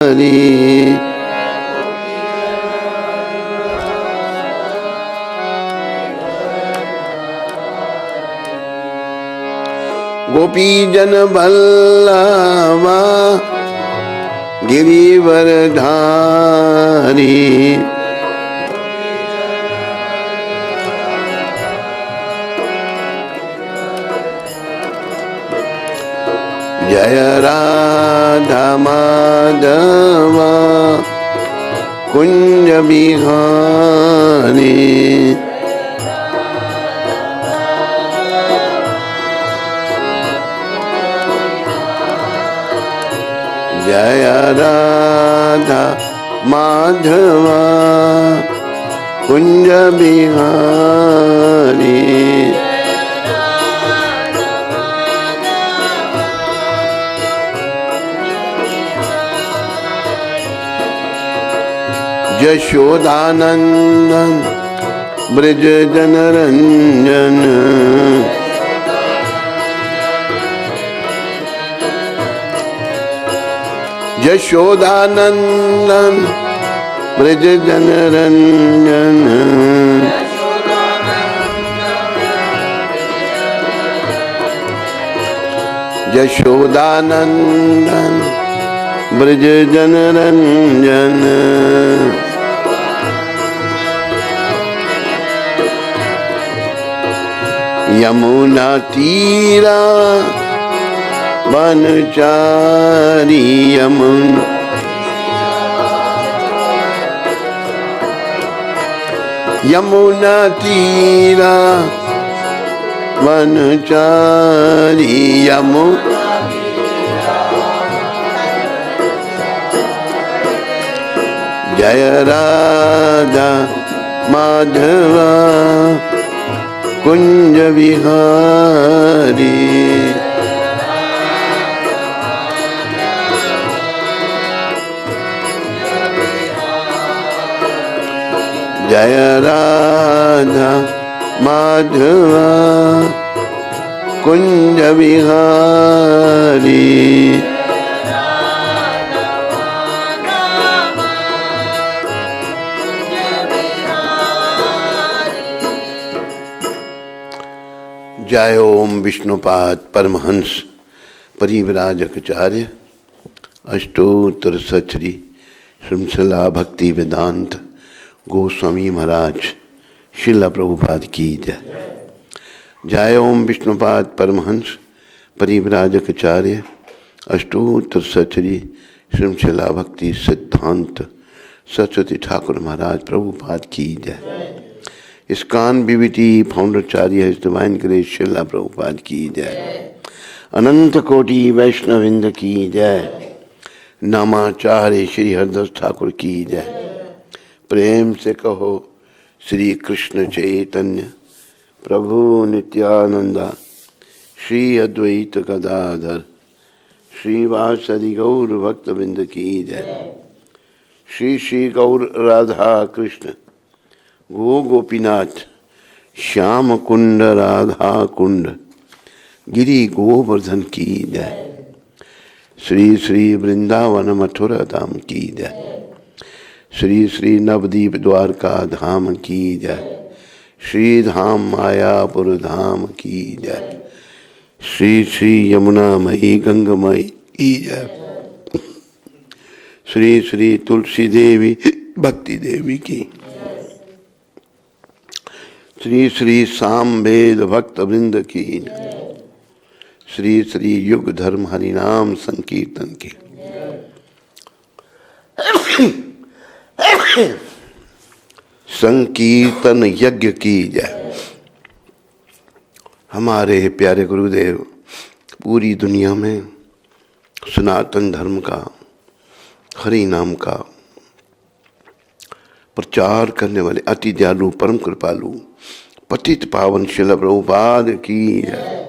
हरि गोपी जन वल्लभा गिरिवर धारी जय राधा माधवा कुंज बिहारी जय राधा माधवा कुंज बिहारी यशोदानंदन ब्रज जनरंजन यशोदानंदन ब्रज जनरंजन यशोदानंदन ब्रज जनरंजन यमुना तीरा वनचारी यमुना तीरा वनचारी जय राधा माधवा कुंज बिहारी जय राधा माधवा कुंज बिहारी जय ओम विष्णुपाद परमहंस परिव्राजकाचार्य अष्टोत्तर सचरी श्रृंखला भक्ति वेदांत गोस्वामी महाराज शिला प्रभुपाद की जय। जय ओम विष्णुपाद परमहंस परिव्राजकाचार्य अष्टोत्तर सचरी श्रृंखला भक्ति सिद्धांत सरस्वती ठाकुर महाराज प्रभुपाद की जय। इस्कॉन बीवीटी फाउंडरचार्य डिवाइन ग्रेस शिला प्रभुपाद की जय। अनंत कोटि वैष्णविंद की जय। नामाचार्य श्री हरदास ठाकुर की जय। प्रेम से कहो श्री कृष्ण चैतन्य प्रभु नित्यानंदा श्री अद्वैत गदाधर श्रीवासदि गौर भक्तविंद की जय। श्री श्री गौर राधा कृष्ण गो गोपीनाथ श्याम कुंड राधा कुंड गिरी गोवर्धन की जय। श्री श्री वृंदावन मथुरा धाम की जय। श्री श्री नवदीप द्वारका धाम की जय। श्री धाम मायापुर धाम की जय। श्री श्री यमुना मई गंगमई की जय। श्री श्री तुलसी देवी भक्ति देवी की। श्री श्री सामवेद भक्त वृंद की। श्री श्री युग धर्म हरिनाम संकीर्तन की। संकीर्तन यज्ञ की जय। हमारे प्यारे गुरुदेव पूरी दुनिया में सनातन धर्म का हरि नाम का प्रचार करने वाले अति दयालु परम कृपालु पतित पावन शिला प्रभुपाद की जय।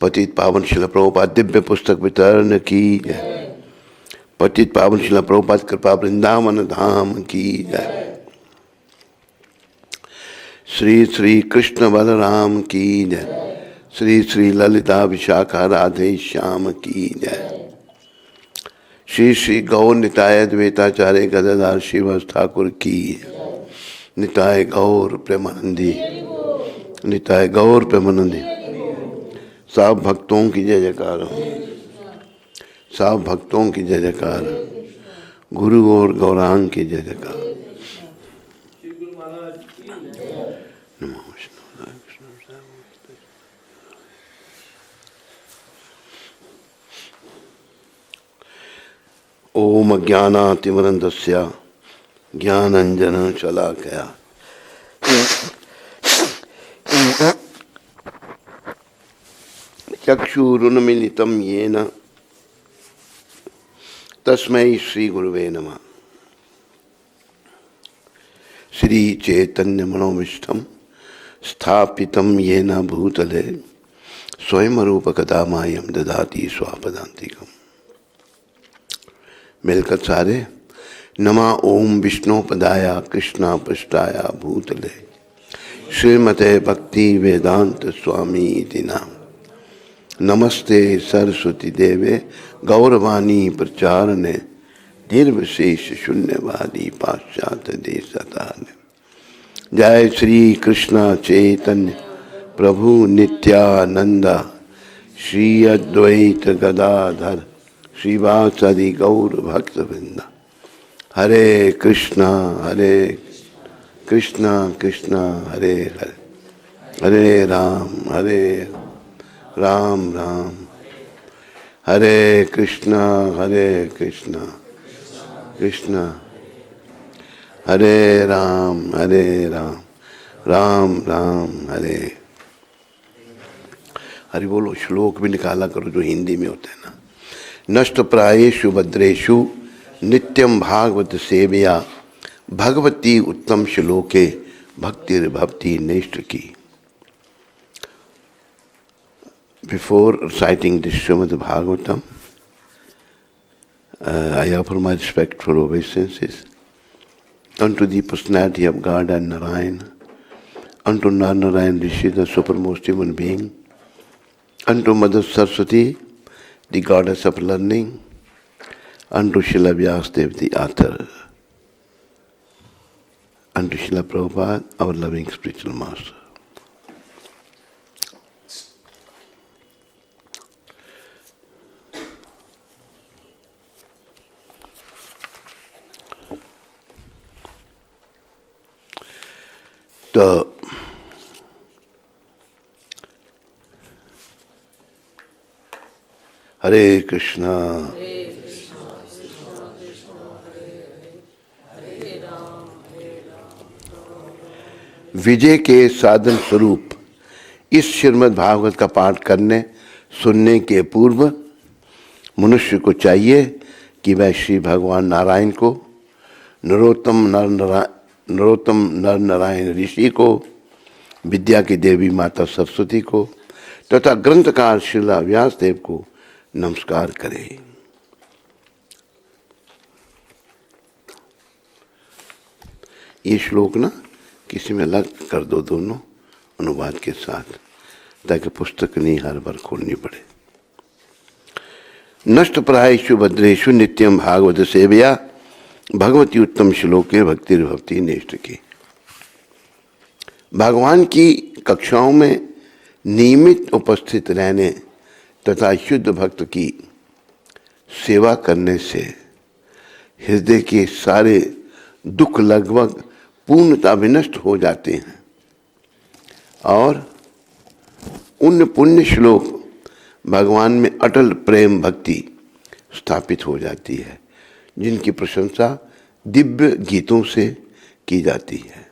पतित पावन शिला प्रभुपाद दिव्य पुस्तक वितरण की जय। पतित पावन शिला प्रभुपाद कृपा वृंदावन धाम की जय। श्री श्री कृष्ण बलराम की जय। श्री श्री ललिता विशाखा राधे श्याम की जय। श्री श्री गौर निताय द्वैताचार्य गदाधर श्रीवास ठाकुर की। निताय गौर प्रेमानंदी, निताय गौर प्रेमानंदी। सब भक्तों की जय जयकार, सब भक्तों की जय जयकार, गुरु और गौरांग की जय जयकार। ओम अज्ञानातिमिरन्धस्य ज्ञानांजन शलाकया चक्षुरुन्मीलितं येन तस्मै श्री गुरुवे नमः। श्री चैतन्य मनोमिष्ठम स्थापितं येन भूतले स्वयं रूप कदा मायं ददाति स्वापदान्तिकम्। मिलकर सारे नमा ओम विष्णु पदाया कृष्णा पृष्ठाया भूतले श्रीमते भक्ति वेदांत स्वामी इति नाम। नमस्ते सरस्वती देवे गौरवाणी प्रचारणे निर्विशेष शून्यवादी पाश्चात्य देशतारणे। जय श्री कृष्ण चैतन्य प्रभु नित्यानंद श्री अद्वैत गदाधर श्रीवासादि गौर भक्त वृंदा। हरे कृष्णा कृष्णा हरे हरे, हरे राम राम राम हरे कृष्णा कृष्णा हरे राम राम राम हरे। हरि बोलो। श्लोक भी निकाला करो जो हिंदी में होता है ना। नष्ट प्रायेषु भद्रेषु नित्यं भागवत सेवया भगवती उत्तम श्लोके भक्ति नैष्ठ की। Before reciting this Srimad Bhagavatam, I offer my respectful obeisances unto the personality of God and Narayan, unto Narayan Rishi, the supermost human being, unto Mother Saraswati, the goddess of learning, unto Srila Vyasadeva, the author, unto Srila Prabhupada, our loving spiritual master. तो हरे कृष्णा विजय के साधन स्वरूप इस श्रीमद् भागवत का पाठ करने सुनने के पूर्व मनुष्य को चाहिए कि वह श्री भगवान नारायण को, नरोत्तम नर नारायण ऋषि को, विद्या की देवी माता सरस्वती को तथा ग्रंथकार श्रील व्यासदेव को नमस्कार करे। ये श्लोक ना किसी में अलग कर दो दोनों अनुवाद के साथ, ताकि पुस्तक नहीं हर बार खोलनी पड़े। नष्ट प्रायेषु भद्रेषु नित्यम भागवत सेवया भगवती उत्तम श्लोके भक्ति निष्ठ की। भगवान की कक्षाओं में नियमित उपस्थित रहने तथा शुद्ध भक्त की सेवा करने से हृदय के सारे दुख लगभग पूर्णतः विनष्ट हो जाते हैं और उन पुण्य श्लोक भगवान में अटल प्रेम भक्ति स्थापित हो जाती है, जिनकी प्रशंसा दिव्य गीतों से की जाती है।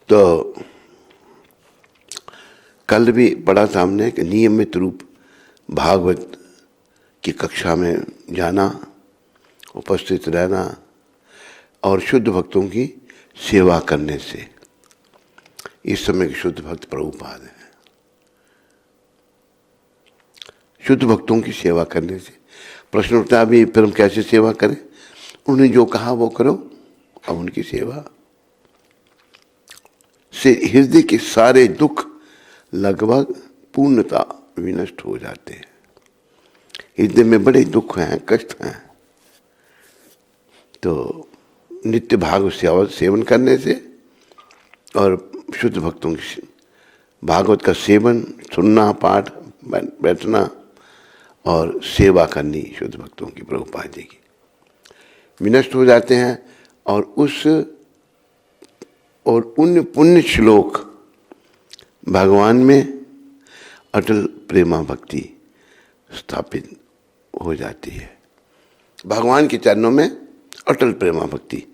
तो कल भी पढ़ा था हमने कि नियमित रूप भागवत की कक्षा में जाना, उपस्थित रहना और शुद्ध भक्तों की सेवा करने से, इस समय के शुद्ध भक्त प्रभुपाद हैं। शुद्ध भक्तों की सेवा करने से प्रश्न उठता भी फिर हम कैसे सेवा करें? उन्होंने जो कहा वो करो। अब उनकी सेवा से हृदय के सारे दुख लगभग पूर्णतः विनष्ट हो जाते हैं। हृदय में बड़े दुख हैं, कष्ट हैं। तो नित्य भागवत सेवन करने से और शुद्ध भक्तों की भागवत का सेवन, सुनना, पाठ, बैठना और सेवा करनी शुद्ध भक्तों की प्रभुपाद जी की, विनष्ट हो जाते हैं। और उन पुण्य श्लोक भगवान में अटल प्रेमा भक्ति स्थापित हो जाती है। भगवान के चरणों में अटल प्रेमा भक्ति।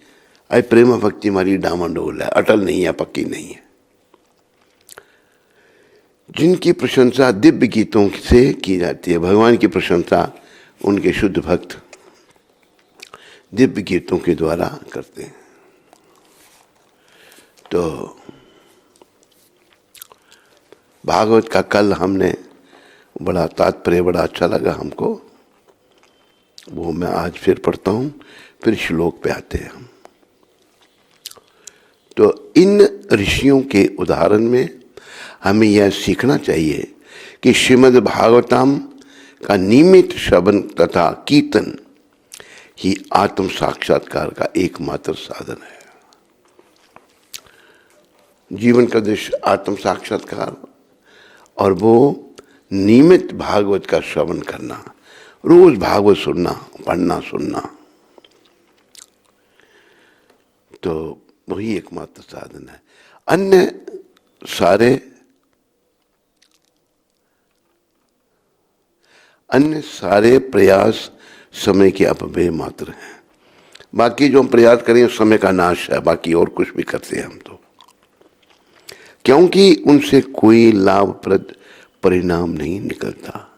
अरे प्रेमा भक्ति हमारी डामाडोल है, अटल नहीं है, पक्की नहीं है। जिनकी प्रशंसा दिव्य गीतों से की जाती है, भगवान की प्रशंसा उनके शुद्ध भक्त दिव्य गीतों के द्वारा करते हैं। तो भागवत का कल हमने बड़ा तात्पर्य, बड़ा अच्छा लगा हमको, वो मैं आज फिर पढ़ता हूँ, फिर श्लोक पे आते हैं हम। तो इन ऋषियों के उदाहरण में हमें यह सीखना चाहिए कि श्रीमद् भागवतम का नियमित श्रवण तथा कीर्तन ही आत्म साक्षात्कार का एकमात्र साधन है। जीवन का दृश्य आत्म साक्षात्कार, और वो नियमित भागवत का श्रवण करना, रोज भागवत सुनना, पढ़ना, सुनना, तो वही एकमात्र साधन है। अन्य सारे प्रयास समय के अपव्यय मात्र हैं। बाकी जो हम प्रयास करें समय का नाश है, बाकी और कुछ भी करते हैं हम तो, क्योंकि उनसे कोई लाभप्रद परिणाम नहीं निकलता।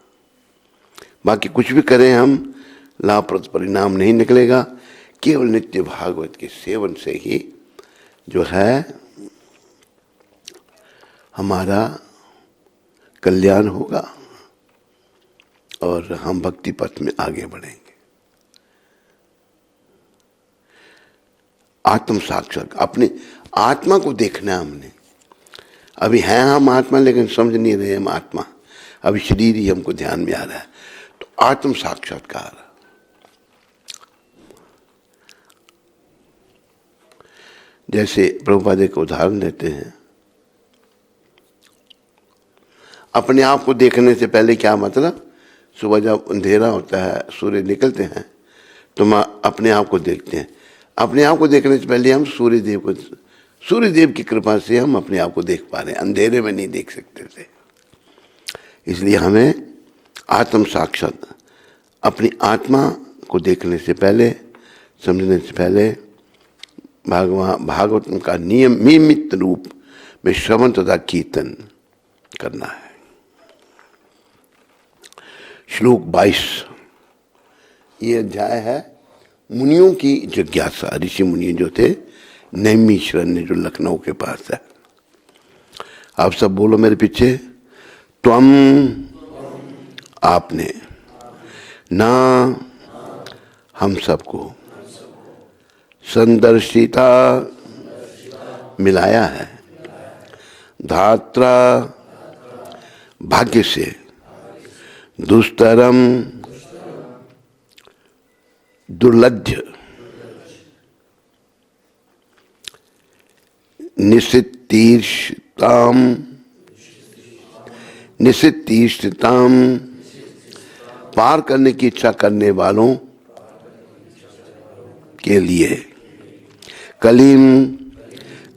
बाकी कुछ भी करें हम, लाभप्रद परिणाम नहीं निकलेगा। केवल नित्य भागवत के सेवन से ही जो है हमारा कल्याण होगा और हम भक्ति पथ में आगे बढ़ेंगे। आत्म साक्षात, अपने आत्मा को देखना है हमने। अभी हैं हम आत्मा, लेकिन समझ नहीं रहे हम आत्मा, अभी शरीर ही हमको ध्यान में आ रहा है। तो आत्म साक्षात्कार, जैसे प्रभुपाद एक उदाहरण देते हैं, अपने आप को देखने से पहले क्या मतलब, सुबह जब अंधेरा होता है, सूर्य निकलते हैं, तो हम अपने आप को देखते हैं। अपने आप को देखने से पहले हम सूर्यदेव की कृपा से हम अपने आप को देख पा रहे हैं, अंधेरे में नहीं देख सकते थे। इसलिए हमें आत्म साक्षात, अपनी आत्मा को देखने से पहले, समझने से पहले भागवत का नियमित रूप में श्रवण तथा कीर्तन करना है। श्लोक 22, ये अध्याय है मुनियों की जिज्ञासा। ऋषि मुनि जो थे, नैमिषारण्य जो लखनऊ के पास है। आप सब बोलो मेरे पीछे, त्वम, आपने, ना, हम सबको, संदर्शिता, मिलाया है, धात्रा, भाग्य से, दुस्तरम, दुर्लभ्य, निशितीर्षताम, पार करने की इच्छा करने वालों के लिए, कलीम,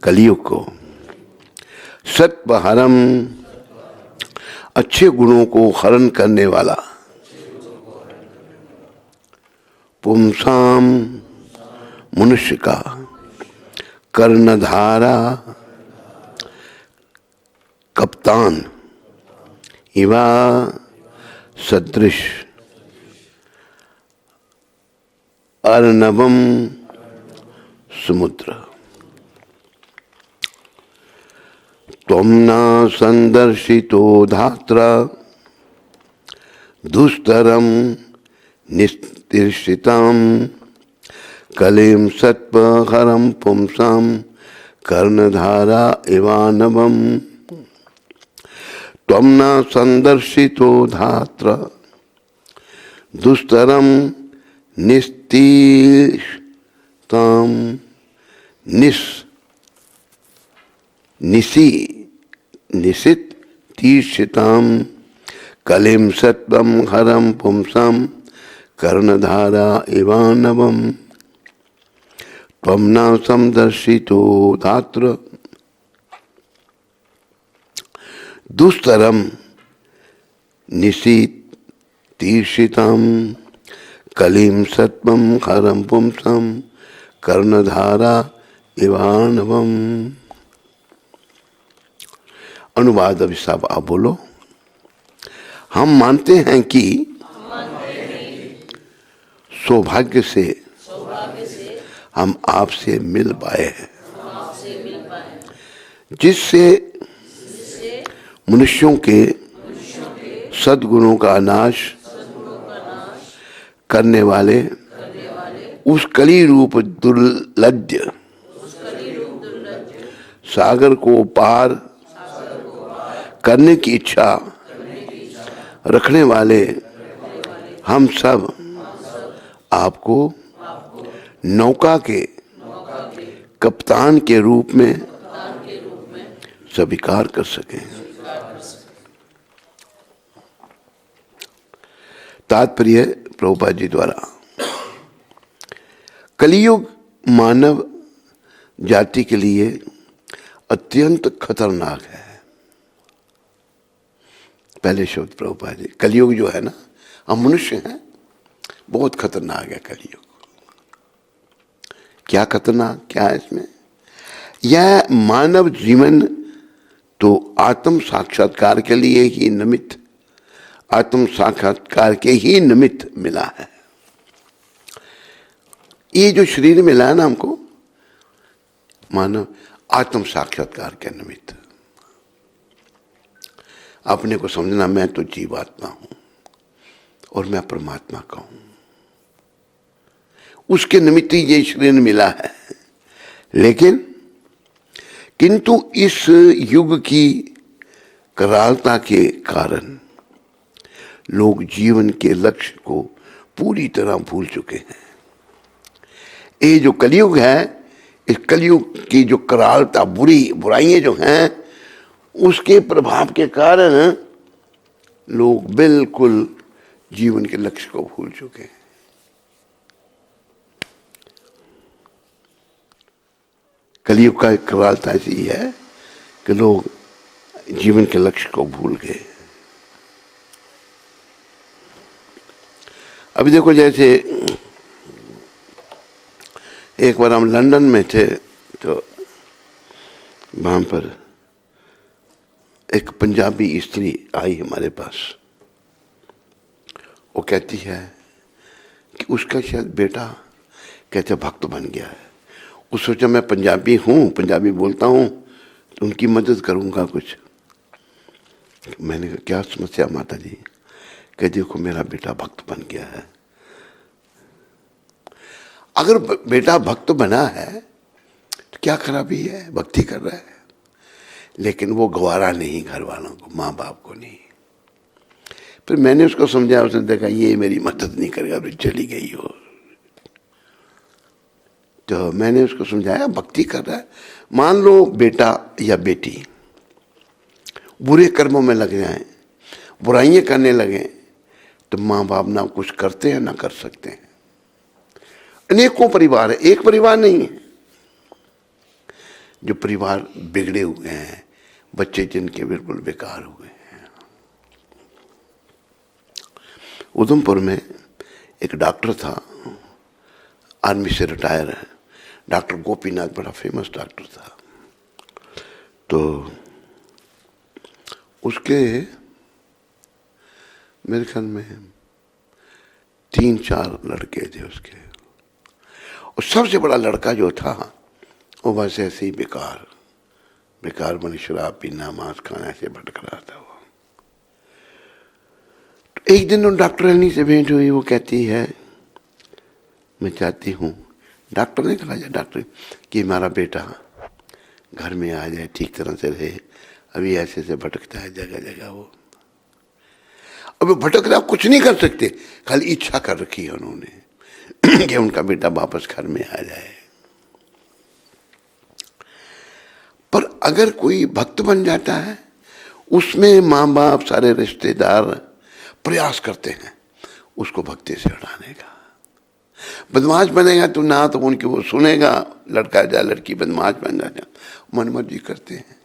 कलियुग को, सत्वहरम, अच्छे गुणों को हरण करने वाला, पुंसाम, मनुष्य का, कर्णधारा, कप्तान, इवा, सदृश, अर्णवम, समुद्र। त्वं न संदर्शितो धात्रा, दुस्तरम, निस्तिर्षिताम, कलिम सत्वहरम पुंसाम, कर्णधारा इवानवम। त्वं न संदर्शितो धात्रा, दुस्तरम निस्तीर्षताम निशित तीर्षिताम कलिम सत्वम हरम पुंसम कर्णधारा इवानवम त्वं न समदर्शितो धात्र दुस्तरम निशित तीर्षिताम कलिम सत्वम हरम पुंसम कर्णधारा इवानवम। अनुवाद अभी साहब आप बोलो। हम मानते हैं कि सौभाग्य से हम आपसे मिल पाए हैं, जिससे मनुष्यों के सद्गुणों का नाश करने वाले उस कली रूप दुर्लज्ज सागर को पार करने की इच्छा रखने वाले हम सब आपको नौका के कप्तान के रूप में स्वीकार कर सकें। तात्पर्य प्रभुपाद जी द्वारा, कलियुग मानव जाति के लिए अत्यंत खतरनाक है। पहले शब्द प्रभुपाद जी, कलियुग जो है ना, हम मनुष्य हैं, बहुत खतरनाक है कलियुग। क्या खतरनाक क्या है इसमें? यह मानव जीवन तो आत्म साक्षात्कार के लिए ही निमित्त, आत्म साक्षात्कार के ही निमित्त मिला है। ये जो शरीर मिला है ना हमको, मानव आत्म साक्षात्कार के निमित्त, अपने को समझना मैं तो जीवात्मा हूं और मैं परमात्मा का हूं, उसके निमित्त ही ये शरीर मिला है। लेकिन किंतु इस युग की करालता के कारण लोग जीवन के लक्ष्य को पूरी तरह भूल चुके हैं। ये जो कलयुग है, इस कलयुग की जो करालता, बुराइयां जो हैं, उसके प्रभाव के कारण लोग बिल्कुल जीवन के लक्ष्य को भूल चुके हैं। कलयुग का करालता ऐसी है कि लोग जीवन के लक्ष्य को भूल गए। अभी देखो, जैसे एक बार हम लंदन में थे तो वहां पर एक पंजाबी स्त्री आई हमारे पास। वो कहती है कि उसका शायद बेटा कहते भक्त बन गया है। उस सोचा मैं पंजाबी हूँ, पंजाबी बोलता हूँ, तो उनकी मदद करूँगा कुछ। मैंने कहा क्या समस्या माता जी? कह देखो मेरा बेटा भक्त बन गया है। अगर बेटा भक्त बना है तो क्या खराबी है? भक्ति कर रहा है। लेकिन वो गवारा नहीं घर वालों को, माँ बाप को नहीं। फिर मैंने उसको समझाया, उसने देखा ये मेरी मदद नहीं करेगा, फिर चली गई हो। तो मैंने उसको समझाया भक्ति कर रहा है। मान लो बेटा या बेटी बुरे कर्मों में लग जाएं, बुराइयां करने लगे, तो माँ बाप ना कुछ करते हैं ना कर सकते हैं। अनेकों परिवार है, एक परिवार नहीं है जो परिवार बिगड़े हुए हैं, बच्चे जिनके बिल्कुल बेकार हुए हैं। उधमपुर में एक डॉक्टर था, आर्मी से रिटायर है, डॉक्टर गोपीनाथ, बड़ा फेमस डॉक्टर था। तो उसके मेरे ख्याल में 3-4 लड़के थे उसके, और सबसे बड़ा लड़का जो था वो बस ऐसे ही बेकार बनी, शराब पीना, मांस खाना, ऐसे भटक रहा था वो। तो एक दिन उन डॉक्टरानी से भेंट हुई। वो कहती है मैं चाहती हूँ, डॉक्टर ने कहा डॉक्टर कि हमारा बेटा घर में आ जाए, ठीक तरह से रहे, अभी ऐसे भटकता है जगह जगह वो। अब भटक रहा, कुछ नहीं कर सकते, खाली इच्छा कर रखी है उन्होंने कि उनका बेटा वापस घर में आ जाए। पर अगर कोई भक्त बन जाता है, उसमें माँ बाप सारे रिश्तेदार प्रयास करते हैं उसको भक्ति से हटाने का। बदमाश बनेगा तो ना तो उनकी वो सुनेगा, लड़का या लड़की बदमाश बन जाए, मनमर्जी करते हैं।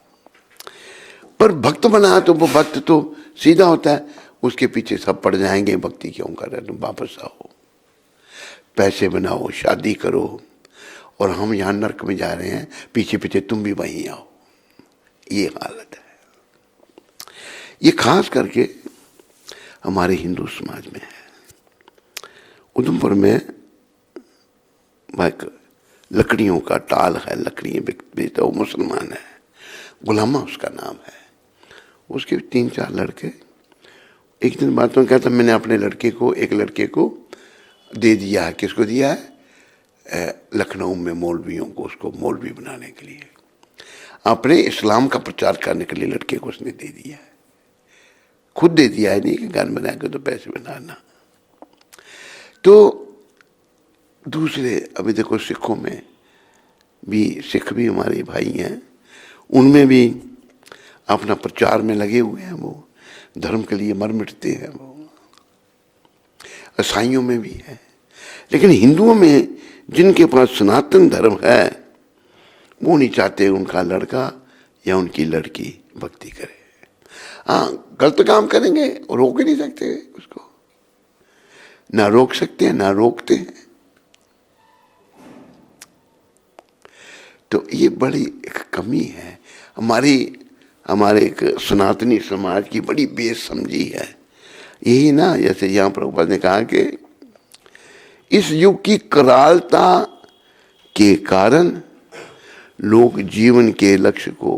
पर भक्त बना तो वो भक्त तो सीधा होता है, उसके पीछे सब पड़ जाएंगे, भक्ति क्यों कर रहे, तुम वापस आओ, पैसे बनाओ, शादी करो, और हम यहाँ नर्क में जा रहे हैं, पीछे पीछे तुम भी वहीं आओ। ये हालत है। ये खास करके हमारे हिंदू समाज में है। उधमपुर में एक लकड़ियों का टाल है, लकड़ियाँ बेचता, वो मुसलमान है, गुलामा उसका नाम है। उसके 3-4 लड़के, एक दिन बात में कहता, मैंने अपने लड़के को, एक लड़के को दे दिया है। किसको दिया है? लखनऊ में मौलवियों को, उसको मौलवी बनाने के लिए, अपने इस्लाम का प्रचार करने के लिए लड़के को उसने दे दिया है। खुद दे दिया है, नहीं कि घर बना के तो पैसे बनाना। तो दूसरे, अभी देखो सिखों में भी, सिख भी हमारे भाई हैं, उनमें भी अपना प्रचार में लगे हुए हैं, वो धर्म के लिए मर मिटते हैं। वो ईसाइयों में भी है, लेकिन हिंदुओं में जिनके पास सनातन धर्म है, वो नहीं चाहते उनका लड़का या उनकी लड़की भक्ति करे। हाँ, गलत काम करेंगे, रोक ही नहीं सकते उसको, ना रोक सकते हैं ना रोकते हैं। तो ये बड़ी एक कमी है हमारे एक सनातनी समाज की, बड़ी बेसमझी है। यही ना, जैसे यहाँ प्रभुपाद ने कहा कि इस युग की करालता के कारण लोग जीवन के लक्ष्य को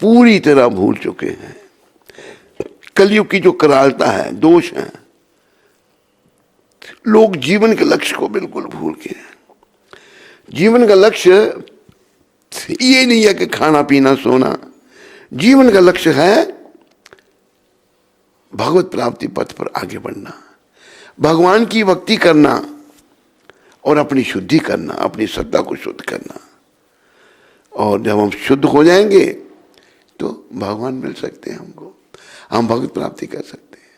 पूरी तरह भूल चुके हैं। कलयुग की जो करालता है, दोष है, लोग जीवन के लक्ष्य को बिल्कुल भूल गए हैं। जीवन का लक्ष्य ये नहीं है कि खाना पीना सोना, जीवन का लक्ष्य है भगवत प्राप्ति पथ पर आगे बढ़ना, भगवान की भक्ति करना और अपनी शुद्धि करना, अपनी सत्ता को शुद्ध करना। और जब हम शुद्ध हो जाएंगे तो भगवान मिल सकते हैं हमको, हम भगवत प्राप्ति कर सकते हैं।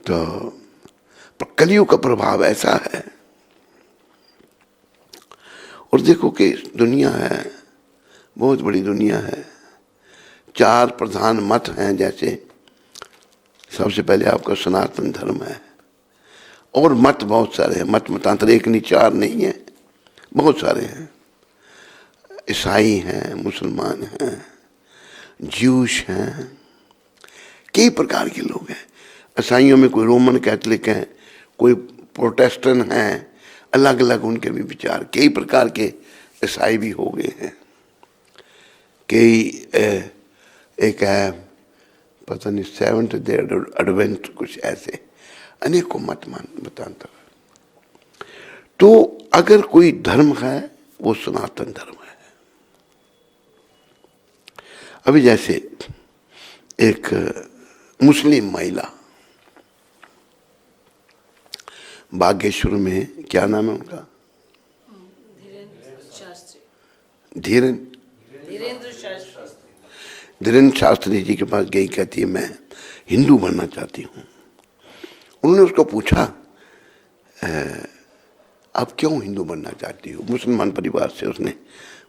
तो कलयुग का प्रभाव ऐसा है। और देखो कि दुनिया है, बहुत बड़ी दुनिया है, 4 प्रधान मत हैं। जैसे सबसे पहले आपका सनातन धर्म है, और मत बहुत सारे हैं, मत मतांतर एक नहीं, 4 नहीं है, बहुत सारे हैं। ईसाई हैं, मुसलमान हैं, ज्यूश हैं, कई प्रकार के लोग हैं। ईसाइयों में कोई रोमन कैथोलिक हैं, कोई प्रोटेस्टेंट हैं, अलग अलग उनके भी विचार, कई प्रकार के ईसाई भी हो गए हैं। कई एक है पता नहीं सेवंथ डे एडवेंट, कुछ ऐसे अनेकों मतांतर। तो अगर कोई धर्म है वो सनातन धर्म है। अभी जैसे एक मुस्लिम महिला बागेश्वर में, क्या नाम है उनका? धीरेन्द्र शास्त्री जी के पास गई, कहती है मैं हिंदू बनना चाहती हूँ। उन्होंने उसको पूछा आप क्यों हिंदू बनना चाहती हो? मुसलमान परिवार से। उसने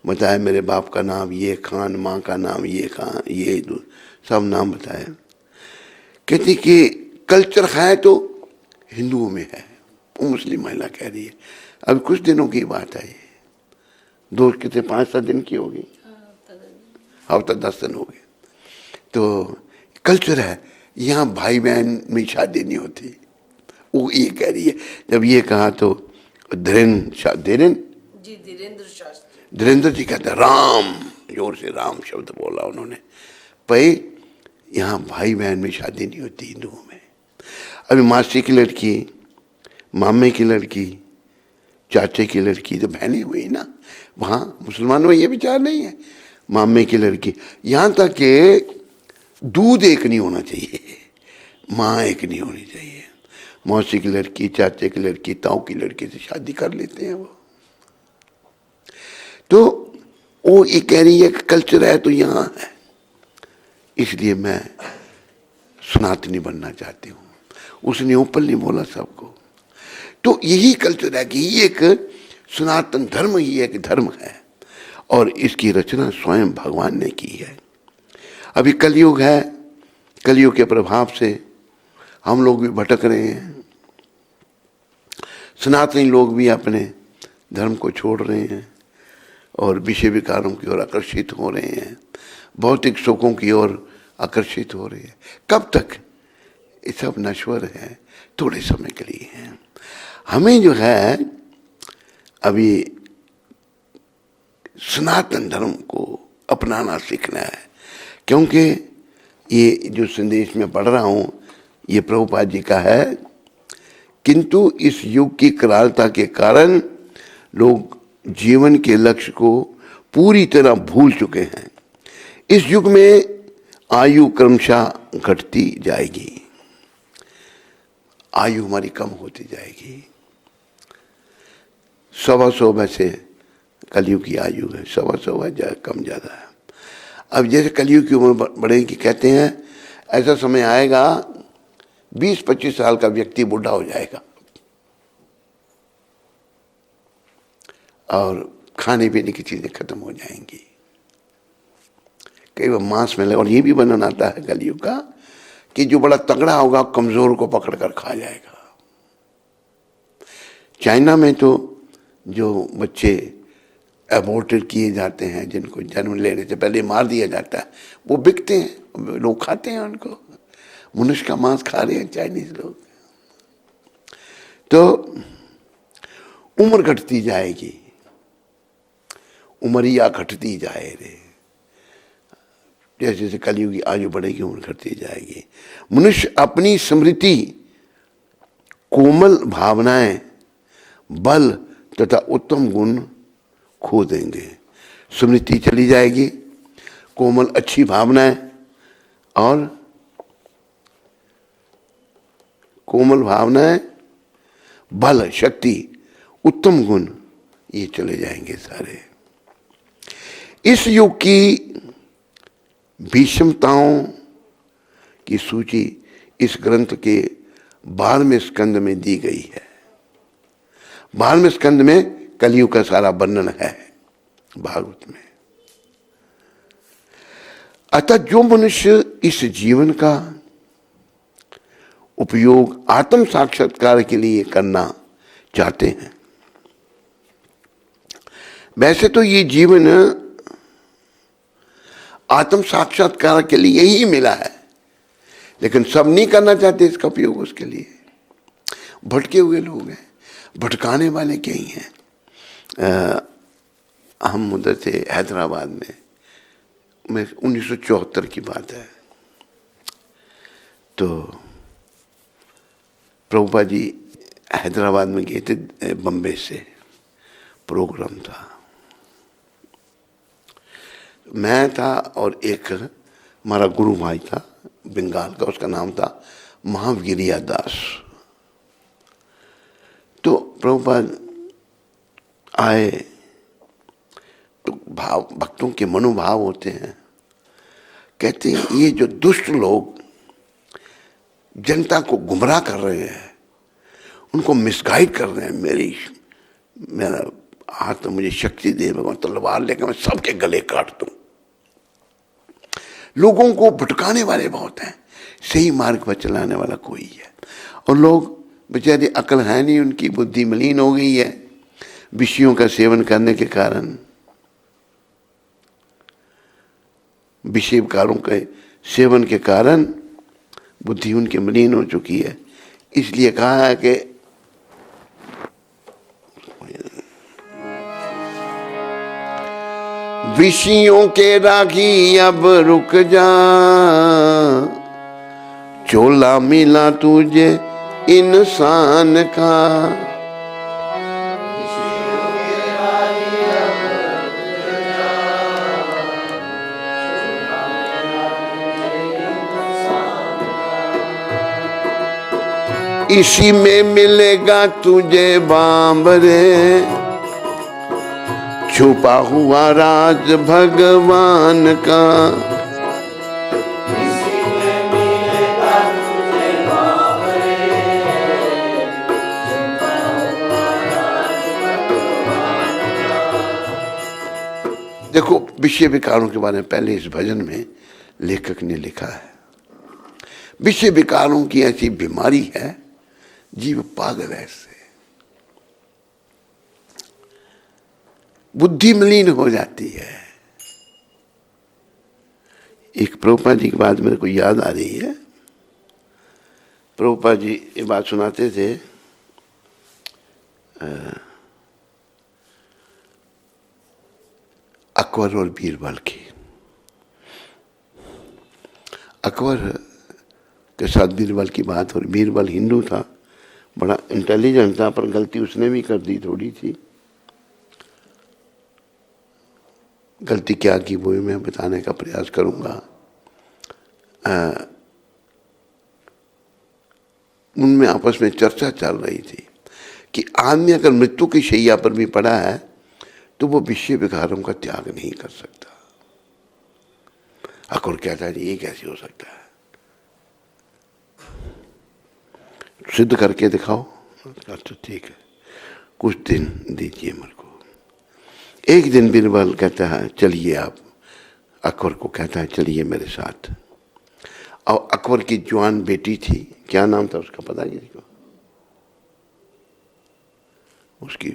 बताया मेरे बाप का नाम ये खान, माँ का नाम ये खान, ये सब नाम बताया। कहती कि कल्चर है तो हिंदुओं में है। वो मुस्लिम महिला कह रही है। अब कुछ दिनों की बात है, ये 5-7 दिन की होगी, हफ्ता 10 दिन हो गए। तो कल्चर है, यहाँ भाई बहन में शादी नहीं होती। वो ये कह रही है। जब ये कहा तो धीरेन्द्र जी कहते राम, जोर से राम शब्द बोला उन्होंने। भाई यहाँ भाई बहन में शादी नहीं होती हिंदुओं में। अभी मासी की लड़की, मामे की लड़की, चाचे की लड़की तो बहनें हुई ना। वहाँ मुसलमानों में ये विचार नहीं है। मामे की लड़की, यहाँ तक कि दूध एक नहीं होना चाहिए, माँ एक नहीं होनी चाहिए। मौसी की लड़की, चाचे की लड़की, ताऊ की लड़की से शादी कर लेते हैं वो। तो वो ये कह रही है कि कल्चर है तो यहाँ है, इसलिए मैं सनातनी बनना चाहती हूँ। उसने ओपनली बोला सबको। तो यही कल्चर है कि ये एक सनातन धर्म ही एक धर्म है और इसकी रचना स्वयं भगवान ने की है। अभी कलयुग है, कलयुग के प्रभाव से हम लोग भी भटक रहे हैं, सनातनी लोग भी अपने धर्म को छोड़ रहे हैं और विषय विकारों की ओर आकर्षित हो रहे हैं, भौतिक सुखों की ओर आकर्षित हो रहे हैं। कब तक? ये सब नश्वर है, थोड़े समय के लिए है। हमें जो है अभी सनातन धर्म को अपनाना सीखना है, क्योंकि ये जो संदेश में पढ़ रहा हूँ ये प्रभुपाद जी का है। किंतु इस युग की करालता के कारण लोग जीवन के लक्ष्य को पूरी तरह भूल चुके हैं। इस युग में आयु क्रमशः घटती जाएगी, आयु हमारी कम होती जाएगी। 125 में से कलयुग की आयु है, 125 है, कम ज़्यादा है। अब जैसे कलयुग की उम्र बढ़ेगी, कहते हैं ऐसा समय आएगा 20-25 साल का व्यक्ति बूढ़ा हो जाएगा और खाने पीने की चीज़ें खत्म हो जाएंगी, कई बार मांस में लगे। और ये भी वर्णन आता है कलयुग का कि जो बड़ा तगड़ा होगा कमजोर को पकड़ कर खा जाएगा। चाइना में तो जो बच्चे एबॉर्टेड किए जाते हैं, जिनको जन्म लेने से पहले मार दिया जाता है, वो बिकते हैं, लोग खाते हैं उनको। मनुष्य का मांस खा रहे हैं चाइनीज लोग। तो उम्र घटती जाएगी, उमरिया घटती जाए रे, जैसे जैसे कलयुग की आयु बढ़ेगी उम्र घटती जाएगी। मनुष्य अपनी स्मृति, कोमल भावनाएं, बल तथा उत्तम गुण खो देंगे। स्मृति चली जाएगी, कोमल अच्छी भावनाएं और कोमल भावनाएं, बल, शक्ति, उत्तम गुण, ये चले जाएंगे सारे। इस युग की विषमताओं की सूची इस ग्रंथ के 12वें स्कंद में दी गई है। 12वें स्कंद में कलयुग का सारा वर्णन है भागवत में। अतः जो मनुष्य इस जीवन का उपयोग आत्म साक्षात्कार के लिए करना चाहते हैं, वैसे तो ये जीवन आत्म साक्षात्कार के लिए ही मिला है, लेकिन सब नहीं करना चाहते इसका उपयोग। उसके लिए भटके हुए लोग हैं, भटकाने वाले कई हैं। हम उधर थे हैदराबाद में 1974 की बात है। तो प्रभुपाद जी हैदराबाद में गए थे, बम्बे से प्रोग्राम था। मैं था और एक हमारा गुरु भाई था बंगाल का, उसका नाम था महावीरिया दास। तो प्रभुपाद आए तो भाव, भक्तों के मनोभाव होते हैं। कहते हैं ये जो दुष्ट लोग जनता को गुमराह कर रहे हैं, उनको मिसगाइड कर रहे हैं, मेरा हाथ में मुझे शक्ति दे भगवान, तलवार लेकर मैं सबके गले काट दूं। लोगों को भटकाने वाले बहुत हैं, सही मार्ग पर चलाने वाला कोई है। और लोग बेचारे अकल है नहीं, उनकी बुद्धि मलिन हो गई है विषयों का सेवन करने के कारण, विषय विकारों के सेवन के कारण बुद्धि उनकी मलिन हो चुकी है। इसलिए कहा है कि विषयों के रागी अब रुक जा, चोला मिला तुझे इंसान का। इसी में मिलेगा तुझे बांबरे, छुपा हुआ राज भगवान का। इसी में मिलेगा तुझे बांबरे, छुपा हुआ राज भगवान का। देखो विषय विकारों के बारे में पहले इस भजन में लेखक ने लिखा है। विषय विकारों की ऐसी बीमारी है, जीव पागल है, इससे बुद्धि मलिन हो जाती है। एक प्रभुपाद जी की बात मेरे को याद आ रही है। प्रभुपाद जी ये बात सुनाते थे, अकबर और बीरबल की। अकबर के साथ बीरबल की बात हो रही। बीरबल हिंदू था, बड़ा इंटेलिजेंट था, पर गलती उसने भी कर दी थोड़ी सी। गलती क्या की वो मैं बताने का प्रयास करूंगा। उनमें आपस में चर्चा चल रही थी कि आदमी अगर मृत्यु की शैया पर भी पड़ा है तो वो विषय विकारों का त्याग नहीं कर सकता। अकबर कहता है ये कैसे हो सकता है, सिद्ध करके दिखाओ। तो ठीक है, कुछ दिन दीजिए मेरे को। एक दिन बीरबल कहता है चलिए आप, अकबर को कहता है चलिए मेरे साथ। और अकबर की जवान बेटी थी, क्या नाम था उसका पता है किसको? उसकी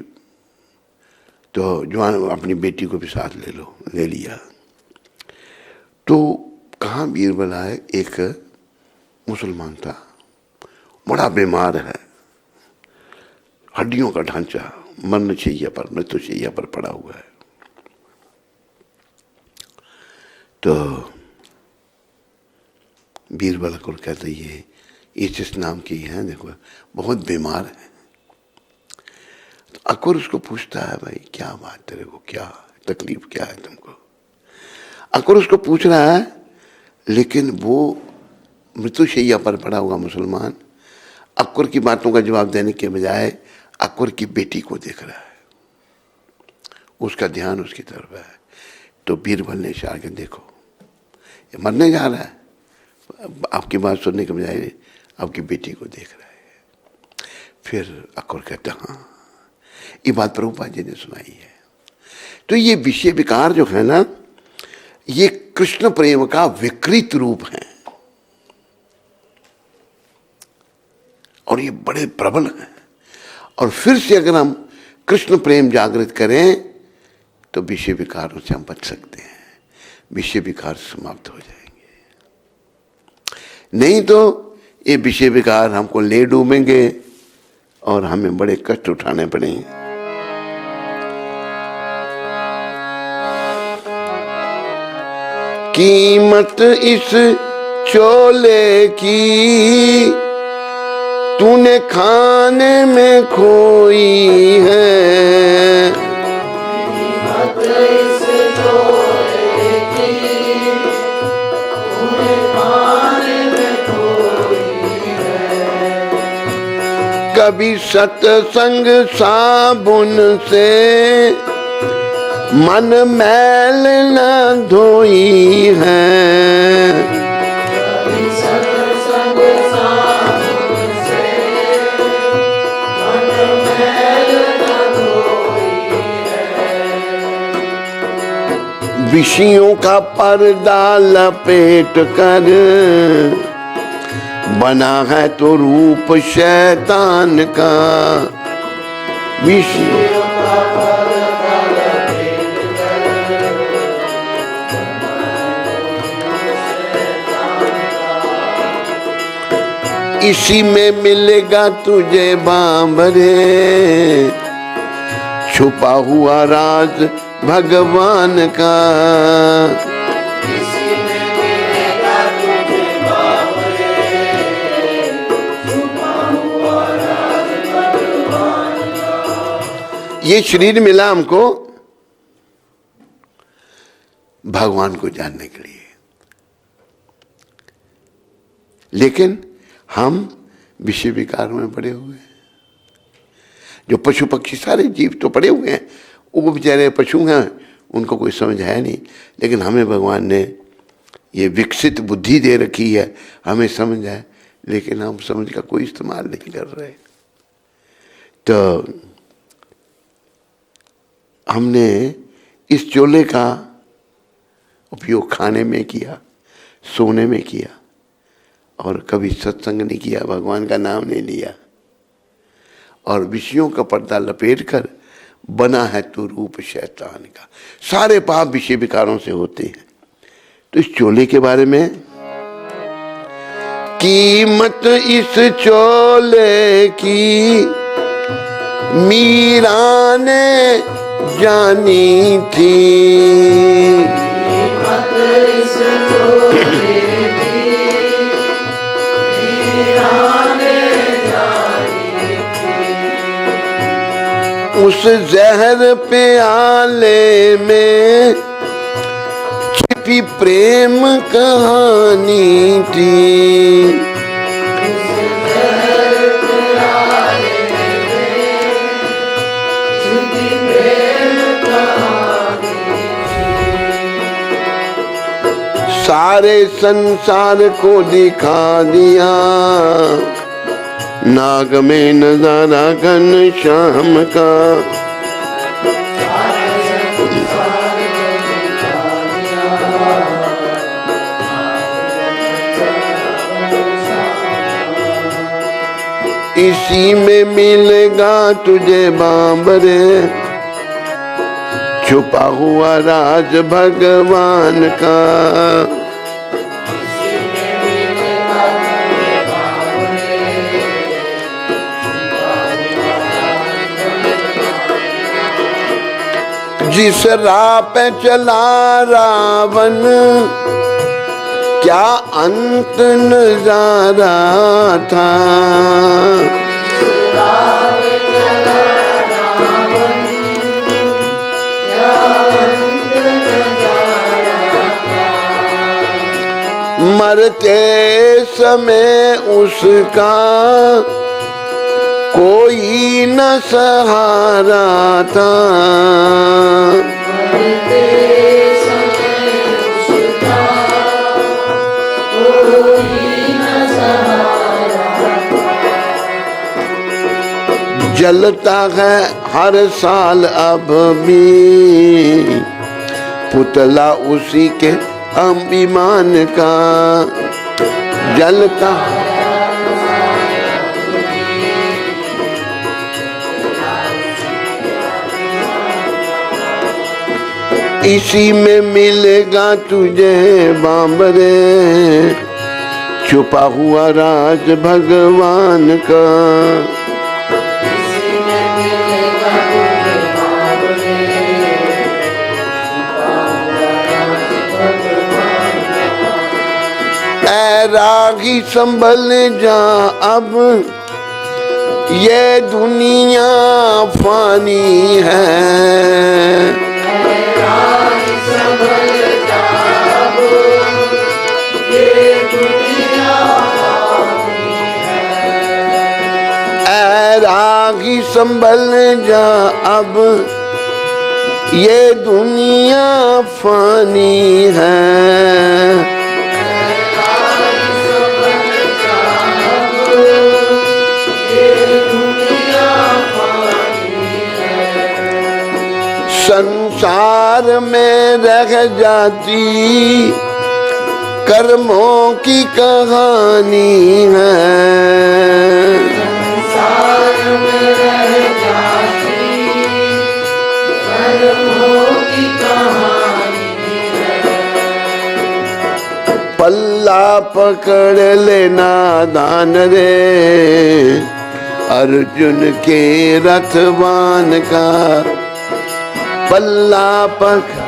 तो जवान अपनी बेटी को भी साथ ले लो, ले लिया। तो कहाँ बीरबल आए, एक मुसलमान था, बड़ा बीमार है, हड्डियों का ढांचा, मृत्युशैया पर पड़ा हुआ है। तो बीरबल को कहते ये जिस नाम की है, देखो बहुत बीमार है। तो अकबर उसको पूछता है भाई क्या बात, तेरे को क्या तकलीफ, क्या है तुमको? अकबर उसको पूछ रहा है, लेकिन वो मृत्युशैया पर पड़ा हुआ मुसलमान अकबर की बातों का जवाब देने के बजाय अकबर की बेटी को देख रहा है, उसका ध्यान उसकी तरफ है। तो बीरबल ने इशारा कर, देखो ये मरने जा रहा है, आपकी बात सुनने के बजाय आपकी बेटी को देख रहा है। फिर अकबर कहता हाँ, ये बात प्रभुपाद जी ने सुनाई है। तो ये विषय विकार जो है ना, ये कृष्ण प्रेम का विकृत रूप है और ये बड़े प्रबल हैं। और फिर से अगर हम कृष्ण प्रेम जागृत करें तो विषय विकारों से हम बच सकते हैं, विषय विकार समाप्त हो जाएंगे। नहीं तो ये विषय विकार हमको ले डूबेंगे और हमें बड़े कष्ट उठाने पड़ेंगे। कीमत इस चोले की तूने खाने में खोई है, कीमत इस चोले की तूने खाने में खोई है। कभी सत्संग साबुन से मन मैल न धोई है, कभी सत्संग साबुन से मन मैल न धोई है। विषयों का पर्दा लपेट कर बना है तो रूप शैतान का। विषयों का पर्दा लपेट कर इसी में मिलेगा तुझे बांबरे, छुपा हुआ राज भगवान का। इसी में मिलेगा तुझे बांबरे, छुपा हुआ राज भगवान का। ये शरीर मिला हमको भगवान को जानने के लिए, लेकिन हम विषय विकार में पड़े हुए हैं। जो पशु पक्षी सारे जीव तो पड़े हुए हैं, वो बेचारे पशु हैं, उनको कोई समझ है नहीं, लेकिन हमें भगवान ने ये विकसित बुद्धि दे रखी है, हमें समझ है, लेकिन हम समझ का कोई इस्तेमाल नहीं कर रहे। तो हमने इस चोले का उपयोग खाने में किया, सोने में किया, और कभी सत्संग नहीं किया, भगवान का नाम नहीं लिया, और विषयों का पर्दा लपेट कर बना है तू रूप शैतान का। सारे पाप विषय विकारों से होते हैं। तो इस चोले के बारे में, कीमत इस चोले की मीरा ने जानी थी, कीमत इस चोले की मीरा ने जानी थी। उस जहर प्याले में छिपी प्रेम कहानी थी। सारे संसार को दिखा दिया, नाग में नजारा घनश्याम का। इसी में मिलेगा तुझे बांबरे, छुपा हुआ राज भगवान का। जिस राह पे चला रावण, क्या अंत नजारा था। मरते समय उसका कोई न सहारा था। मरते समय उसका कोई न सहारा था। जलता है हर साल अब भी पुतला उसी के अभिमान का। जलता इसी में मिलेगा तुझे बांबरे, छुपा हुआ राज भगवान का। ऐ रागी संभल जा अब, ये दुनिया फानी है। रागी संभल जा अब, ये दुनिया फानी है। संसार में रह जाती कर्मों की कहानी है। संसार में रह जाती कर्मों की कहानी है। पल्ला पकड़ लेना दान रे, अर्जुन के रथवान का। पल्ला पकड़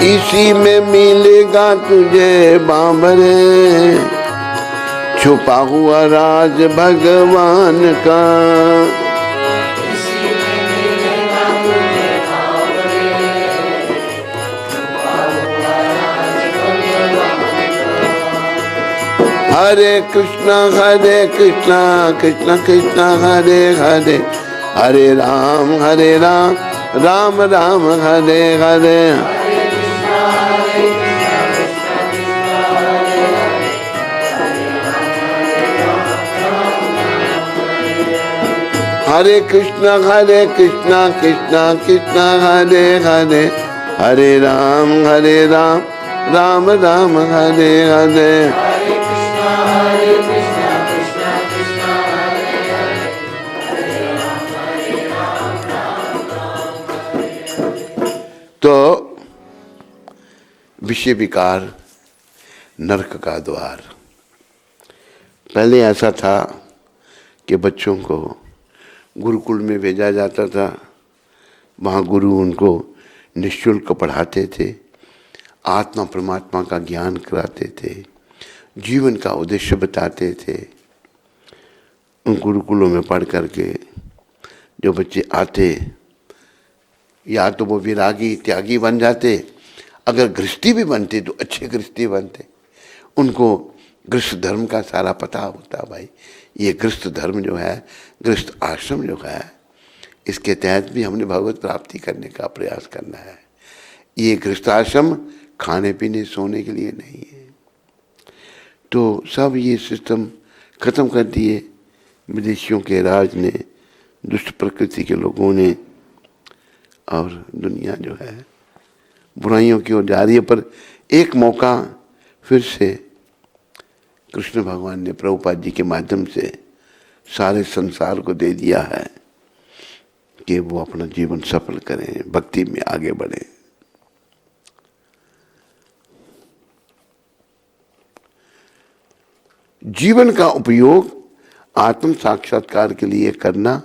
इसी में मिलेगा तुझे बांबरे, छुपा हुआ राज भगवान का। हरे कृष्णा कृष्णा कृष्णा हरे हरे, हरे राम राम राम हरे हरे। हरे कृष्णा कृष्णा कृष्णा हरे हरे, हरे राम राम राम हरे हरे। तो विषय विकार नरक का द्वार। पहले ऐसा था कि बच्चों को गुरुकुल में भेजा जाता था, वहाँ गुरु उनको निःशुल्क पढ़ाते थे, आत्मा परमात्मा का ज्ञान कराते थे, जीवन का उद्देश्य बताते थे। उन गुरुकुलों में पढ़ करके जो बच्चे आते, या तो वो विरागी त्यागी बन जाते, अगर गृहस्थी भी बनते तो अच्छे गृहस्थी बनते। उनको गृहस्थ धर्म का सारा पता होता, भाई ये गृहस्थ धर्म जो है, गृहस्थ आश्रम जो है, इसके तहत भी हमने भगवत प्राप्ति करने का प्रयास करना है। ये गृहस्थ आश्रम खाने पीने सोने के लिए नहीं है। तो सब ये सिस्टम खत्म कर दिए विदेशियों के राज ने, दुष्ट प्रकृति के लोगों ने, और दुनिया जो है बुराइयों की ओर जा रही है। पर एक मौका फिर से कृष्ण भगवान ने प्रभुपाद जी के माध्यम से सारे संसार को दे दिया है कि वो अपना जीवन सफल करें, भक्ति में आगे बढ़ें। जीवन का उपयोग आत्म साक्षात्कार के लिए करना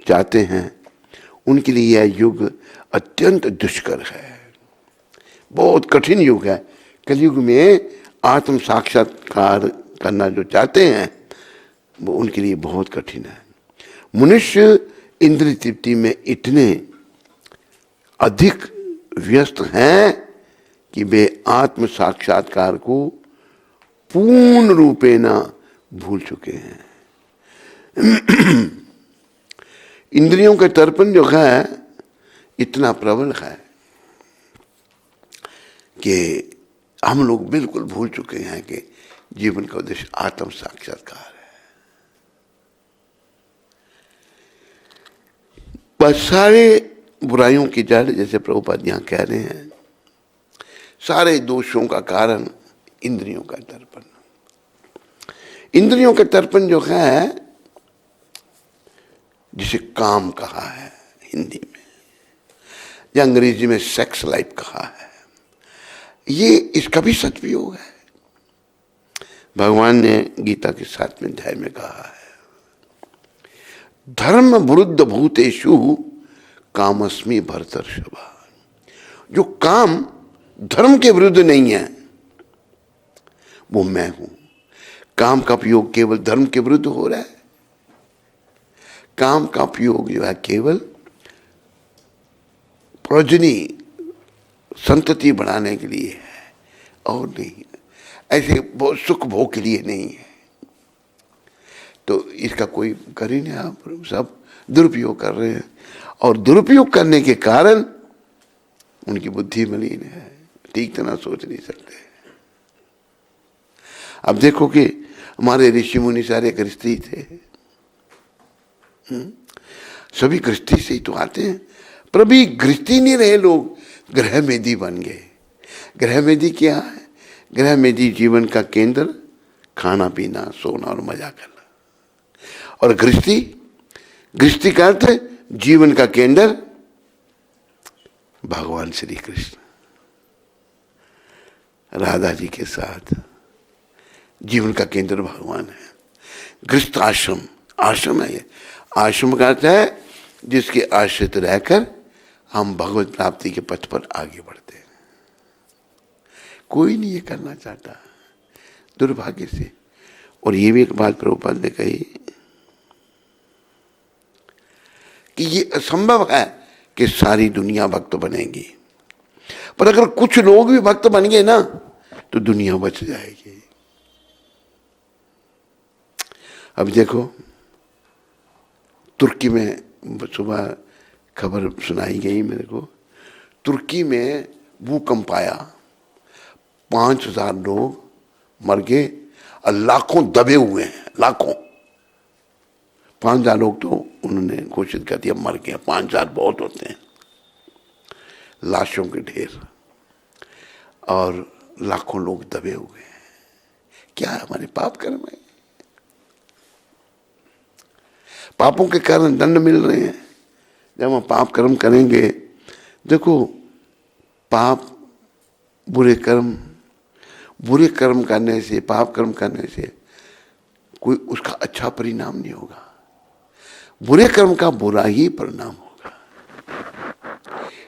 चाहते हैं, उनके लिए यह युग अत्यंत दुष्कर है, बहुत कठिन युग है। कलयुग में आत्म साक्षात्कार करना जो चाहते हैं वो उनके लिए बहुत कठिन है। मनुष्य इंद्रिय तृप्ति में इतने अधिक व्यस्त हैं कि वे आत्म साक्षात्कार को पूर्ण रूपेण भूल चुके हैं। इंद्रियों का तर्पण जो है इतना प्रबल है कि हम लोग बिल्कुल भूल चुके हैं कि जीवन का उद्देश्य आत्म साक्षात्कार है। बस सारे बुराइयों की जड़, जैसे प्रभुपाद यहाँ कह रहे हैं, सारे दोषों का कारण इंद्रियों का तर्पण। इंद्रियों का तर्पण जो है, जिसे काम कहा है हिंदी में, या अंग्रेजी में सेक्स लाइफ कहा है, ये इसका भी सदुपयोग है। भगवान ने गीता के 7वें अध्याय में कहा है, धर्म विरुद्ध भूतेषु कामस्मि भरतर्षभ। जो काम धर्म के विरुद्ध नहीं है वो मैं हूं। काम का उपयोग केवल धर्म के विरुद्ध हो रहा है। काम का उपयोग जो है केवल प्रोजनी संतति बढ़ाने के लिए है और नहीं, ऐसे बहुत सुख भोग के लिए नहीं है। तो इसका कोई कर ही नहीं, आप सब दुरुपयोग कर रहे हैं, और दुरुपयोग करने के कारण उनकी बुद्धि मलिन है, ठीक तरह सोच नहीं सकते। अब देखो कि हमारे ऋषि मुनि सारे गृहस्थी थे, सभी गृहस्थी से ही तो आते हैं, पर अभी गृहस्थी नहीं रहे लोग, ग्रह मेदी बन गए। ग्रह मेदी क्या है? ग्रह मेदी जीवन का केंद्र खाना पीना सोना और मजा करना, और गृहस्थी का अर्थ है जीवन का केंद्र भगवान श्री कृष्ण राधा जी के साथ। जीवन का केंद्र भगवान है। गृहस्थ आश्रम है। ये आश्रम का अर्थ है जिसके आश्रित रहकर हम भगवत प्राप्ति के पथ पर आगे बढ़ते हैं। कोई नहीं ये करना चाहता, दुर्भाग्य से। और ये भी एक बात प्रभुपाद ने कही कि ये असंभव है कि सारी दुनिया भक्त बनेगी, पर अगर कुछ लोग भी भक्त बन गए ना तो दुनिया बच जाएगी। अब देखो तुर्की में सुबह खबर सुनाई गई मेरे को, तुर्की में भूकंप आया, 5,000 लोग मर गए और लाखों दबे हुए हैं, लाखों। 5,000 लोग तो उन्होंने घोषित कर दिया मर गए, 5,000 बहुत होते हैं, लाशों के ढेर, और लाखों लोग दबे हुए हैं। क्या हमारे पाप कर्म है? पापों के कारण दंड मिल रहे हैं। जब हम पाप कर्म करेंगे, देखो पाप बुरे कर्म करने से, पाप कर्म करने से कोई उसका अच्छा परिणाम नहीं होगा, बुरे कर्म का बुरा ही परिणाम होगा।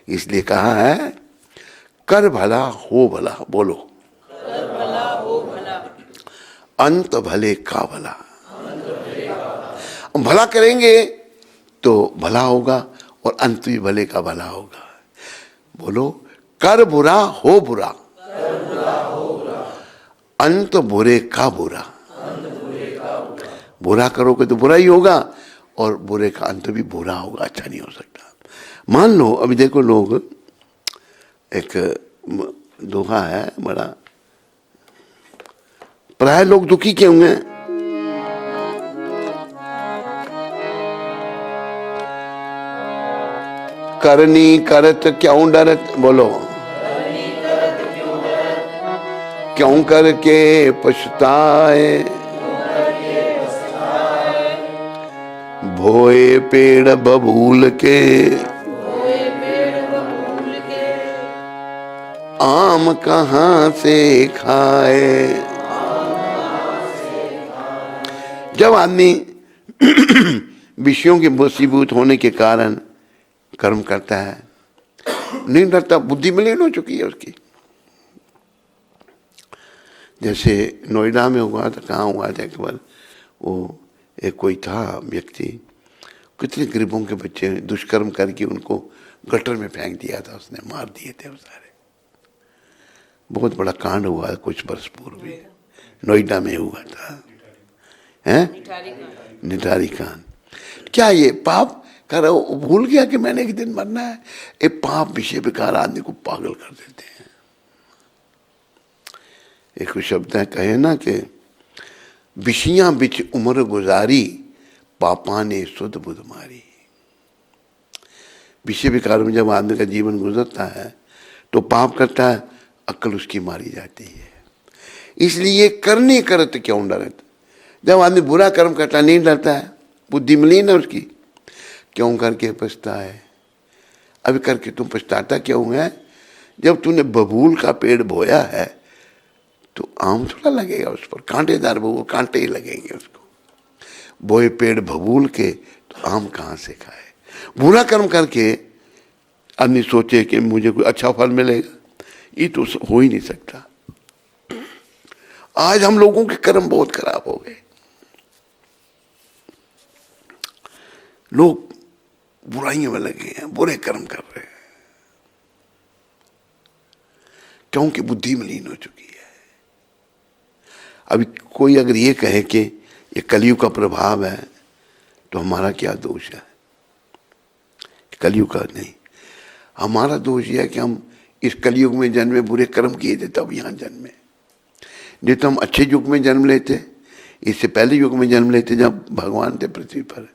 इसलिए कहा है कर भला हो भला, बोलो कर भला हो भला, अंत भले का भला। हम भला करेंगे तो भला होगा और अंत भी भले का भला होगा। बोलो कर बुरा हो बुरा, अंत बुरे का बुरा। बुरा करोगे तो बुरा ही होगा और बुरे का अंत भी बुरा होगा, अच्छा नहीं हो सकता। मान लो अभी देखो लोग, एक दोहा है बड़ा, प्राय लोग दुखी क्यों हैं? करनी करत क्यों डरत, बोलो क्यों करके पछताए, भोए पेड़ बबूल के, आम कहाँ से खाए। जब आदमी विषयों के वशीभूत होने के कारण कर्म करता है, नहीं डरता, बुद्धि मलिन हो चुकी है उसकी। जैसे नोएडा में हुआ था, कहाँ हुआ था एक बार, वो एक कोई था व्यक्ति, कितने गरीबों के बच्चे दुष्कर्म करके उनको गटर में फेंक दिया था, उसने मार दिए थे वो सारे। बहुत बड़ा कांड हुआ है कुछ वर्ष पूर्व में, नोएडा में हुआ था, हैं निठारी कांड। क्या ये पाप कर रहा हो, भूल गया कि मैंने एक दिन मरना है? ये पाप विषय विकार आदमी को पागल कर देते हैं। एक शब्द है, कहे ना कि विषियां बिच उम्र गुजारी, पापा ने सुध बुध मारी। विषय विकार में जब आदमी का जीवन गुजरता है तो पाप करता है, अक्ल उसकी मारी जाती है। इसलिए करने करत क्यों डरत। जब आदमी बुरा कर्म करता नहीं डरता है, बुद्धि मलिन है उसकी, क्यों करके पछताए। अभी करके तुम पछताता क्यों है? जब तूने बबूल का पेड़ बोया है तो आम थोड़ा लगेगा उस पर, कांटेदार बबूल, कांटे ही लगेंगे उसको। बोए पेड़ बबूल के तो आम कहाँ से खाए। बुरा कर्म करके आदमी सोचे कि मुझे कोई अच्छा फल मिलेगा, ये तो हो ही नहीं सकता। आज हम लोगों के कर्म बहुत खराब हो गए, लोग बुराइयों में लगे हैं, बुरे कर्म कर रहे हैं, क्योंकि बुद्धि मलिन हो चुकी है। अभी कोई अगर ये कहे कि ये कलयुग का प्रभाव है तो हमारा क्या दोष है? कलयुग का नहीं, हमारा दोष यह है कि हम इस कलयुग में जन्मे, बुरे कर्म किए थे तब यहाँ जन्मे। नहीं तो हम अच्छे युग में जन्म लेते, इससे पहले युग में जन्म लेते जब भगवान थे पृथ्वी पर।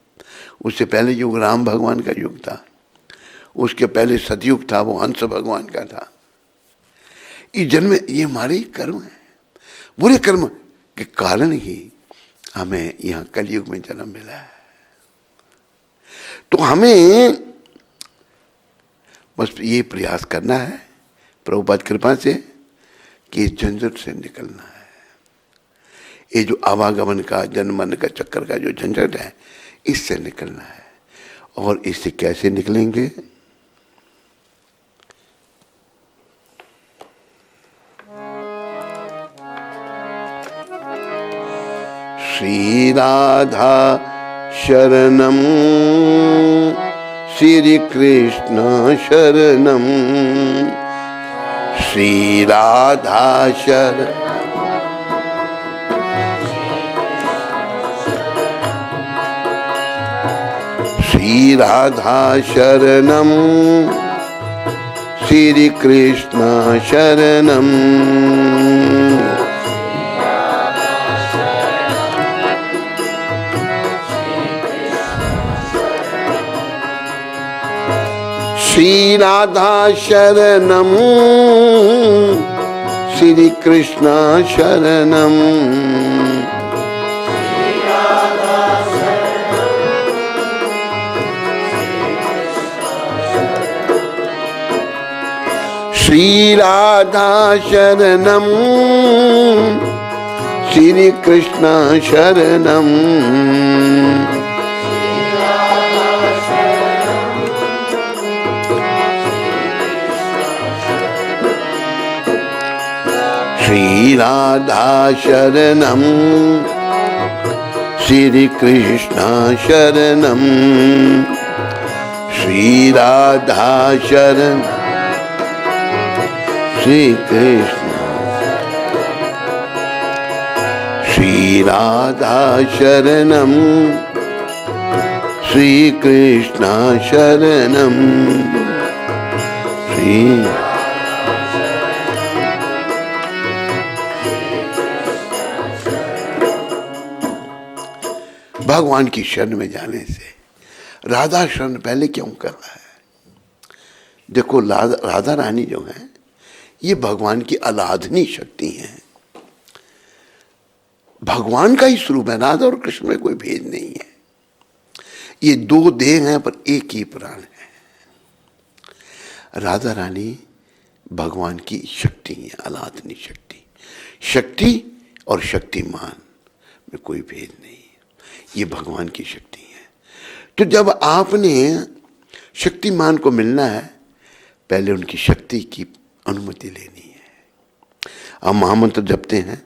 उससे पहले युग राम भगवान का युग था, उसके पहले सतयुग था, वो हंस भगवान का था। ये जन्म, ये हमारे कर्म है, बुरे कर्म के कारण ही हमें यहाँ कलयुग में जन्म मिला है। तो हमें बस ये प्रयास करना है प्रभुपाद कृपा से कि झंझट से निकलना है। ये जो आवागमन का, जन्म मरण का चक्कर का जो झंझट है, इससे निकलना है। और इससे कैसे निकलेंगे? श्री राधा शरणम, श्री कृष्ण शरणम, श्री राधा शरणम, श्री राधा शरणम श्री कृष्ण शरणम श्री राधा शरणम श्री कृष्ण शरणम श्री राधा शरणम श्री कृष्ण शरणम श्री राधा शरणम श्री कृष्ण शरणम श्री राधा शरण श्री कृष्ण श्री राधा शरणम श्री कृष्ण शरणम श्री भगवान की शरण में जाने से राधा शरण पहले क्यों कर रहा है? देखो राधा रानी जो है ये भगवान की आराधनीय शक्ति है, भगवान का ही स्वरूप है। राधा और कृष्ण में कोई भेद नहीं है, ये दो देह हैं पर एक ही प्राण है। राधा रानी भगवान की शक्ति है, आराधनीय शक्ति। शक्ति और शक्तिमान में कोई भेद नहीं है, ये भगवान की शक्ति है। तो जब आपने शक्तिमान को मिलना है पहले उनकी शक्ति की अनुमति लेनी है। हम महामंत्र जपते हैं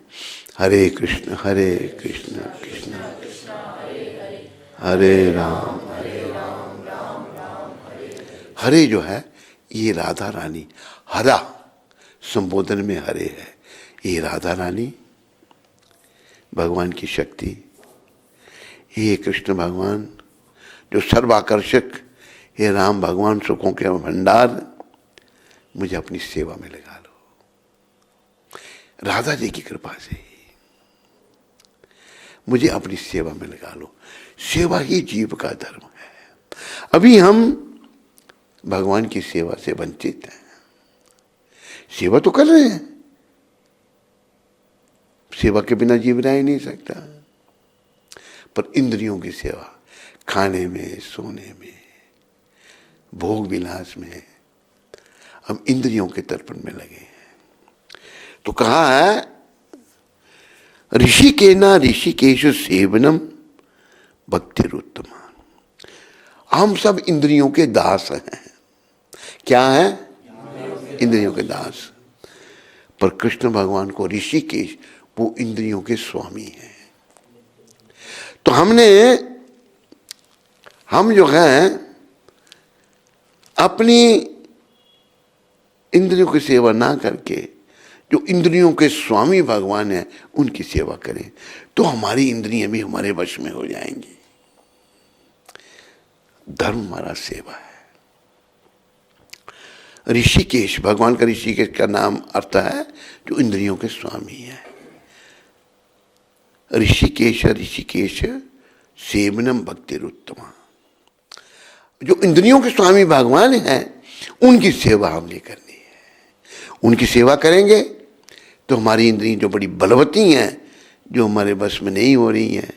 हरे कृष्ण कृष्ण कृष्ण हरे राम हरे जो है ये राधा रानी, हरा संबोधन में हरे है, ये राधा रानी भगवान की शक्ति। हे कृष्ण भगवान जो सर्वाकर्षक, हे राम भगवान सुखों के भंडार, मुझे अपनी सेवा में लगा लो। राधा जी की कृपा से मुझे अपनी सेवा में लगा लो। सेवा ही जीव का धर्म है। अभी हम भगवान की सेवा से वंचित हैं। सेवा तो कर रहे हैं, सेवा के बिना जीव रह ही नहीं सकता, पर इंद्रियों की सेवा, खाने में, सोने में, भोग विलास में हम इंद्रियों के तर्पण में लगे हैं। तो कहा है ऋषिकेना ऋषिकेश सेवनम भक्तिरुत्तम। हम सब इंद्रियों के दास हैं। क्या है? इंद्रियों के दास। पर कृष्ण भगवान को ऋषिकेश, वो इंद्रियों के स्वामी हैं। तो हम जो हैं अपनी इंद्रियों की सेवा ना करके जो इंद्रियों के स्वामी भगवान हैं उनकी सेवा करें, तो हमारी इंद्रियां भी हमारे वश में हो जाएंगी। धर्म हमारा सेवा है। ऋषिकेश, भगवान का ऋषिकेश का नाम अर्थ है जो इंद्रियों के स्वामी है। ऋषिकेश ऋषिकेश सेवनम भक्तिरुत्तमा। जो इंद्रियों के स्वामी भगवान हैं उनकी सेवा हमने करनी है। उनकी सेवा करेंगे तो हमारी इंद्रियां जो बड़ी बलवती हैं, जो हमारे बस में नहीं हो रही हैं,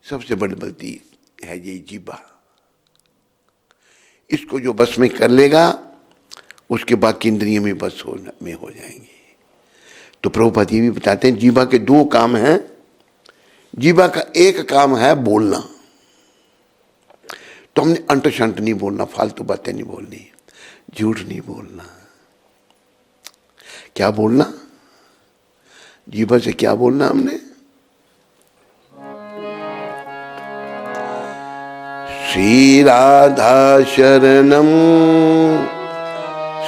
सबसे बड़ी बलती है ये जीवा। इसको जो बस में कर लेगा उसके बाकी इंद्रियां भी बस में हो जाएंगी। तो प्रभुपाद ये भी बताते हैं जीवा के दो काम हैं। जीवा का एक काम है बोलना, तो हमने अंट शंट नहीं बोलना, फालतू बातें नहीं बोलनी, झूठ नहीं बोलना। क्या बोलना? जीवा से क्या बोलना हमने? श्री राधा शरणम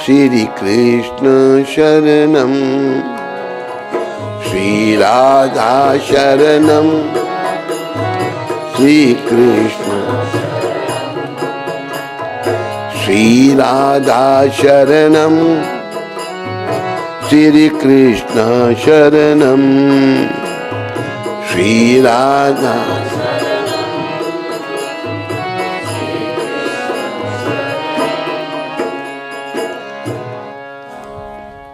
श्री कृष्ण शरणम श्री राधा शरणम श्री कृष्ण श्री राधा शरणम श्री कृष्ण शरणम श्री राधा।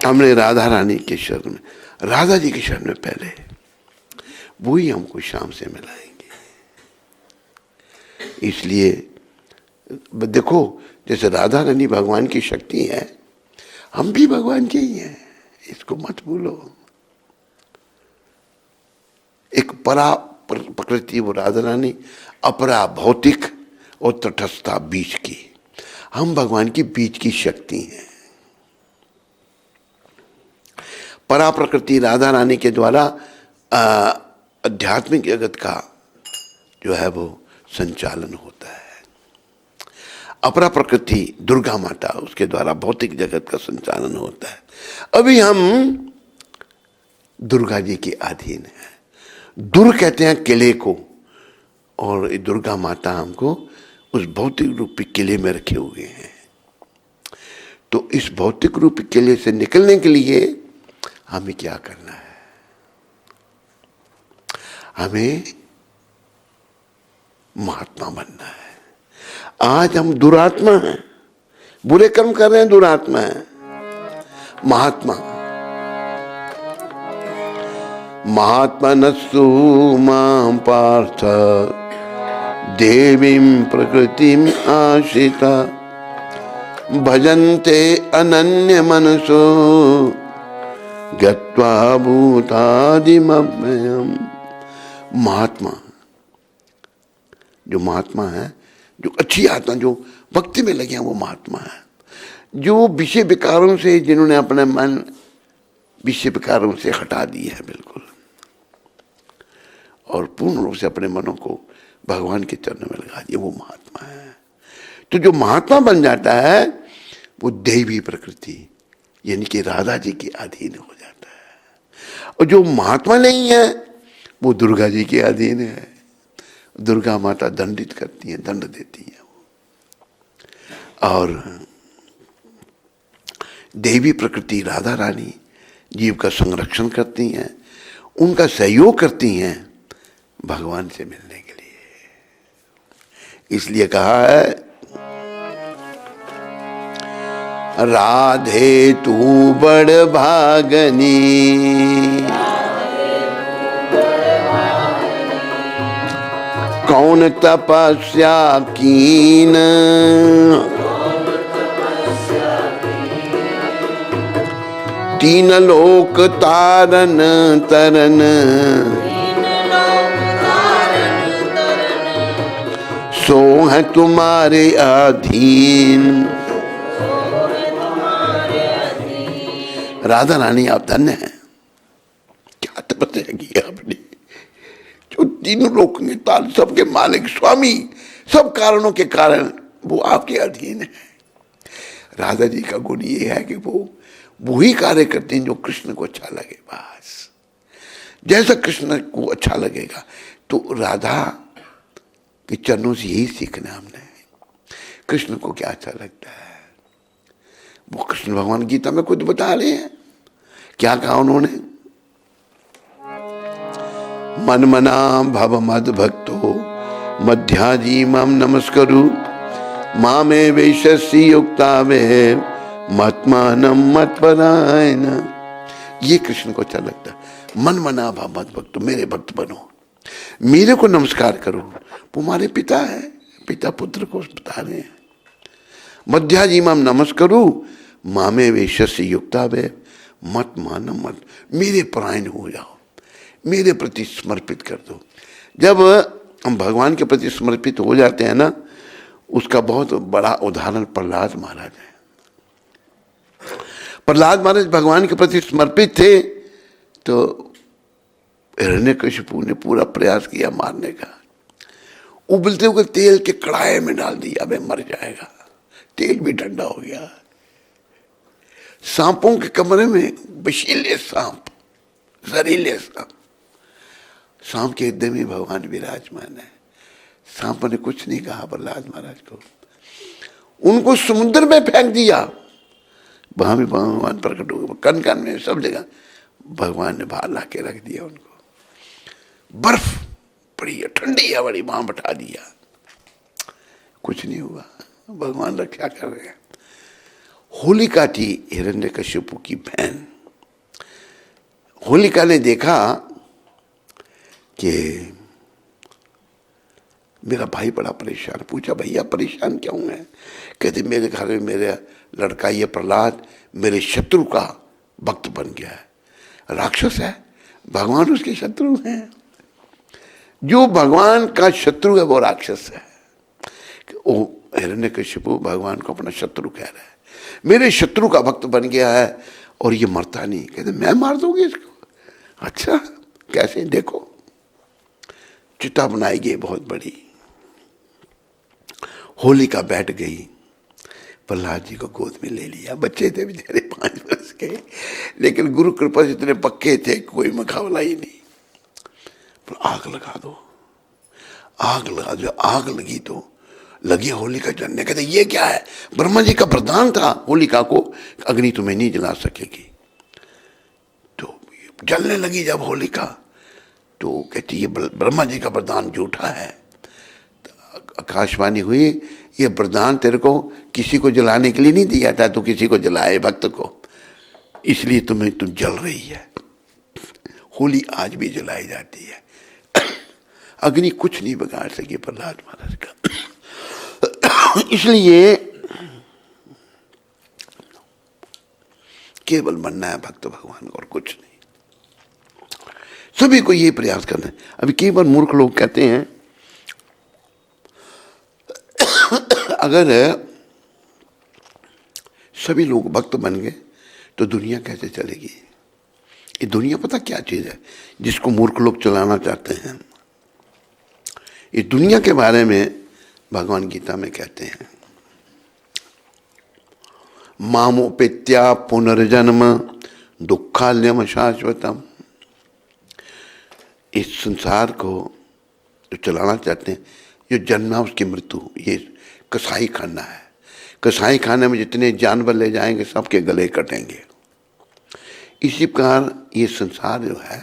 हमने राधा रानी के शरण में, राधा जी के शरण में पहले, वही हमको शाम से मिलाएंगे। इसलिए देखो, जैसे राधा रानी भगवान की शक्ति है, हम भी भगवान के ही हैं, इसको मत भूलो। एक परा प्रकृति वो राधा रानी, अपरा भौतिक और तटस्थता बीच की, हम भगवान की बीच की शक्ति हैं। परा प्रकृति राधा रानी के द्वारा आध्यात्मिक जगत का जो है वो संचालन होता है। अपरा प्रकृति दुर्गा माता, उसके द्वारा भौतिक जगत का संचालन होता है। अभी हम दुर्गा जी के अधीन हैं। दुर कहते हैं किले को, और दुर्गा माता हमको उस भौतिक रूपी किले में रखे हुए हैं। तो इस भौतिक रूपी किले से निकलने के लिए हमें क्या करना है? हमें महात्मा बनना है। आज हम दुरात्मा हैं, बुरे कर्म कर रहे हैं, दुरात्मा हैं। महात्मा, महात्मा नस्तु मां पार्थ देवीं प्रकृतिम आश्रिता भजन्ते अनन्य मनसो गत्वा भूतादिमव्ययम्। महात्मा, जो महात्मा है, जो अच्छी आत्मा, जो भक्ति में लगे हैं, वो महात्मा है। जो विषय विकारों से, जिन्होंने अपने मन विषय विकारों से हटा दिए है बिल्कुल, और पूर्ण रूप से अपने मनों को भगवान के चरणों में लगा दिए, वो महात्मा है। तो जो महात्मा बन जाता है वो दैवी प्रकृति यानी कि राधा जी के अधीन हो जाता है। और जो महात्मा नहीं है वो दुर्गा जी के अधीन है। दुर्गा माता दंडित करती है, दंड देती है। और देवी प्रकृति राधा रानी जीव का संरक्षण करती हैं, उनका सहयोग करती हैं भगवान से मिलने के लिए। इसलिए कहा है, राधे तू बड़ भागनी कौन तपस्या कीन तीन लोक तारन तरन सो है तुम्हारे अधीन। राधा रानी आप धन्य हैं, क्या तपस्या की आपने, जो तीनों लोक के ताल, सबके मालिक, स्वामी, सब कारणों के कारण वो आपके अधीन है। राधा जी का गुण ये है कि वो वही कार्य करते हैं जो कृष्ण को अच्छा लगे। बस जैसा कृष्ण को अच्छा लगेगा, तो राधा के चरणों से यही सीखना हमने। कृष्ण को क्या अच्छा लगता है, वो कृष्ण भगवान गीता में खुद बता रहे हैं। क्या कहा उन्होंने? मन मना भव मद भक्तो मध्याजी मम नमस्करु माँ में वैश्यसी युक्ता वे महात्मानम मत्परायण। ये कृष्ण को अच्छा लगता है। मन मना भव मद भक्तो, मेरे भक्त बनो, मेरे को नमस्कार करो। वो हमारे पिता है, पिता पुत्र को बता रहे हैं। मध्याजी मम नमस्करु माँ में वैश्यसी युक्ता वे मत मानो, मत मेरे परायण हो जाओ, मेरे प्रति समर्पित कर दो। जब हम भगवान के प्रति समर्पित हो जाते हैं ना, उसका बहुत बड़ा उदाहरण प्रहलाद महाराज है। प्रहलाद महाराज भगवान के प्रति समर्पित थे, तो हिरण्यकशिपु ने पूरा प्रयास किया मारने का। उबलते हुए तेल के कड़ाहे में डाल दिया, अबे मर जाएगा। तेल भी ठंडा हो गया। सांपों के कमरे में विशीले सांप, जहरीले सांप, सांप के हृदय में भगवान विराजमान है। सांप ने कुछ नहीं कहा प्रहलाद महाराज को, उनको समुद्र में फेंक दिया। वहां भी भगवान प्रकट हो गए, कन कन में सब जगह भगवान ने बाहर ला के रख दिया उनको। बर्फ पड़ी है, ठंडी है बड़ी, वहां बैठा दिया, कुछ नहीं हुआ, भगवान रक्षा कर रहे हैं। होलिका थी हिरण्यकशिपु की बहन। होलिका ने देखा कि मेरा भाई बड़ा परेशान, पूछा भैया परेशान क्यों है? कहते मेरे घर में मेरा लड़का ये प्रहलाद मेरे शत्रु का भक्त बन गया है, राक्षस है, भगवान उसके शत्रु हैं। जो भगवान का शत्रु है वो राक्षस है। वो हिरण्यकशिपु भगवान को अपना शत्रु कह रहा है, मेरे शत्रु का भक्त बन गया है और ये मरता नहीं। कहते मैं मार दूंगी इसको? अच्छा कैसे? देखो चिता बनाई गई बहुत बड़ी, होलिका बैठ गई, प्रहलाद जी को गोद में ले लिया। बच्चे थे बेचारे 5 वर्ष के, लेकिन गुरु कृपा से इतने पक्के थे कोई मुकाबला ही नहीं। पर आग लगा दो, आग लगा दो। आग लगी तो लगी होलिका जलने। कहते ये क्या है? ब्रह्मा जी का वरदान था होलिका को, अग्नि तुम्हें नहीं जला सकेगी। तो जलने लगी जब होलिका, तो कहती ये ब्रह्मा जी का वरदान झूठा है। तो आकाशवाणी हुई, ये वरदान तेरे को किसी को जलाने के लिए नहीं दिया था, तो किसी को जलाए भक्त को, इसलिए तुम जल रही है। होली आज भी जलाई जाती है। अग्नि कुछ नहीं बिगाड़ सकी प्रहलाद महाराज का। इसलिए केवल बनना है भक्त भगवान को और कुछ नहीं। सभी को ये प्रयास करना है। अभी केवल मूर्ख लोग कहते हैं अगर सभी लोग भक्त बन गए तो दुनिया कैसे चलेगी? ये दुनिया पता क्या चीज है जिसको मूर्ख लोग चलाना चाहते हैं? इस दुनिया के बारे में भगवान गीता में कहते हैं, मामोपेत्या पुनर्जन्म दुखाल्यम शाश्वतम। इस संसार को जो चलाना चाहते हैं, जो जन्मा उसकी मृत्यु, ये कसाई खाना है। कसाई खाने में जितने जानवर ले जाएंगे सबके गले कटेंगे। इसी प्रकार ये संसार जो है,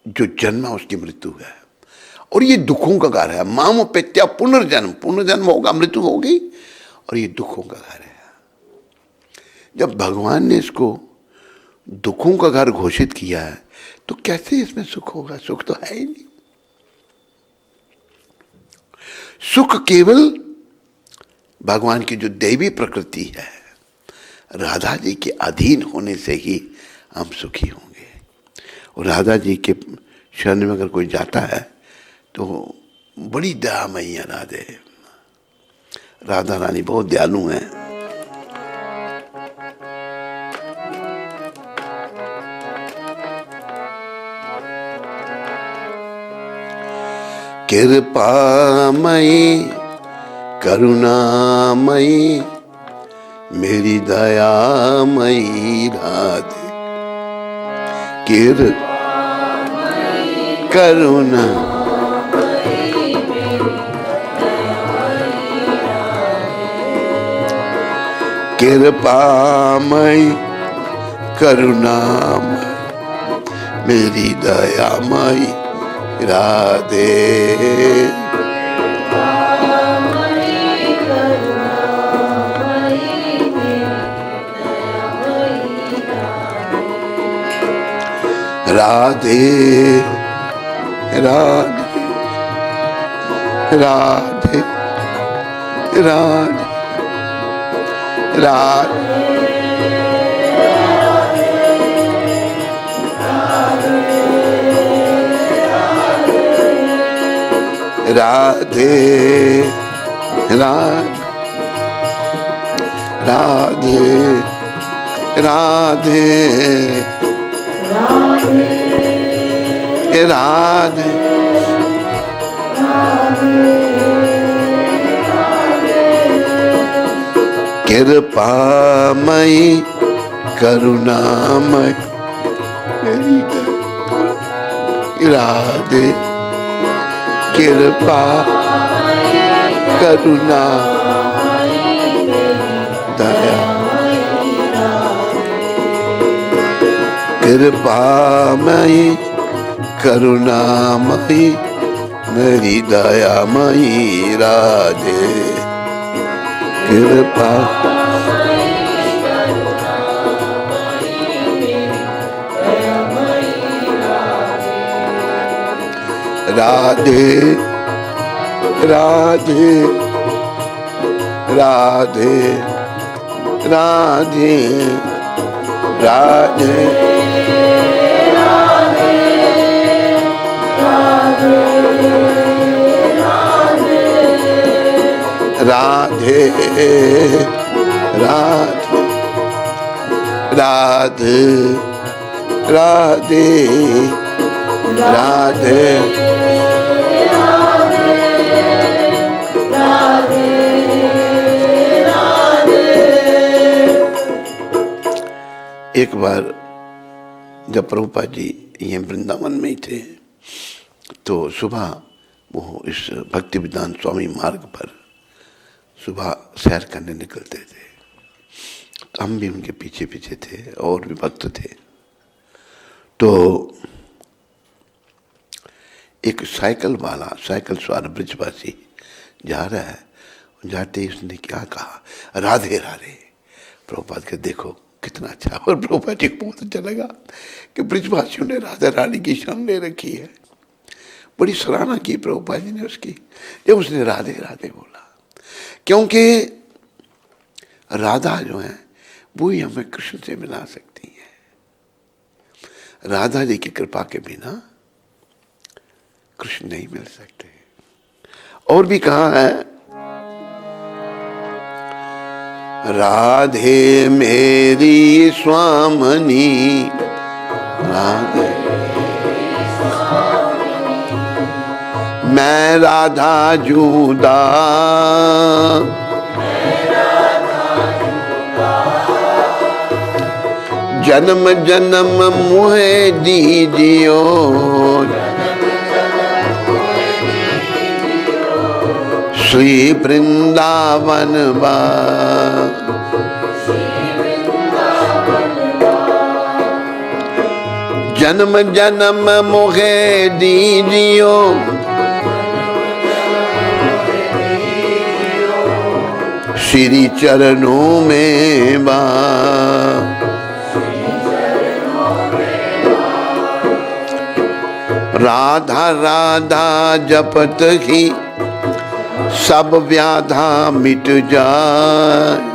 जो जन्मा उसकी मृत्यु है और ये दुखों का घर है। मामोपेत्या पुनर्जन्म, पुनर्जन्म होगा, मृत्यु होगी और ये दुखों का घर है। जब भगवान ने इसको दुखों का घर घोषित किया है तो कैसे इसमें सुख होगा? सुख तो है ही नहीं। सुख केवल भगवान की जो दैवी प्रकृति है, राधा जी के अधीन होने से ही हम सुखी होंगे। और राधा जी के शरण में अगर कोई जाता है तो बड़ी दयामयी है राधे। राधा रानी बहुत दयालु हैं। कृपामयी करुणामयी मेरी दयामयी राधे। करुणा कृपामयी करुणामयी मेरी दयामयी राधे। राधे राधे राधे राधे राधे राधे राधे राधे कृपामयी करुणामयी राधे कृपा करुणा दया कृपामयी करुणामयी मेरी दयामयी राधे कृपा राधे राधे राधे राधे राधे राधे राधे राधे राधे एक बार जब प्रभुपाद जी ये वृंदावन में ही थे तो सुबह वो इस भक्ति वेदांत स्वामी मार्ग पर सुबह सैर करने निकलते थे। तो हम भी उनके पीछे पीछे थे और भी भक्त थे। तो एक साइकिल वाला साइकिल सवार ब्रिजवासी जा रहा है। जाते ही उसने क्या कहा, राधे राधे। प्रभुपाद के देखो कितना अच्छा। और प्रभुपाद जी को बहुत अच्छा लगा कि ब्रिजवासियों ने राधा रानी की शरण ले रखी है। बड़ी सराहना की प्रभुपाद जी ने उसकी जब उसने राधे राधे बोला, क्योंकि राधा जो है वो ही हमें कृष्ण से मिला सकती है। राधा जी की कृपा के बिना कृष्ण नहीं मिल सकते। और भी कहा है, राधे मेरी स्वामनी राधे मैं राधा जुदा जन्म जन्म मुहे दीजियो श्री वृंदावन बा जन्म जन्म मुहे दीजियो श्री चरणों में बा राधा राधा जपत ही सब व्याधा मिट जाए।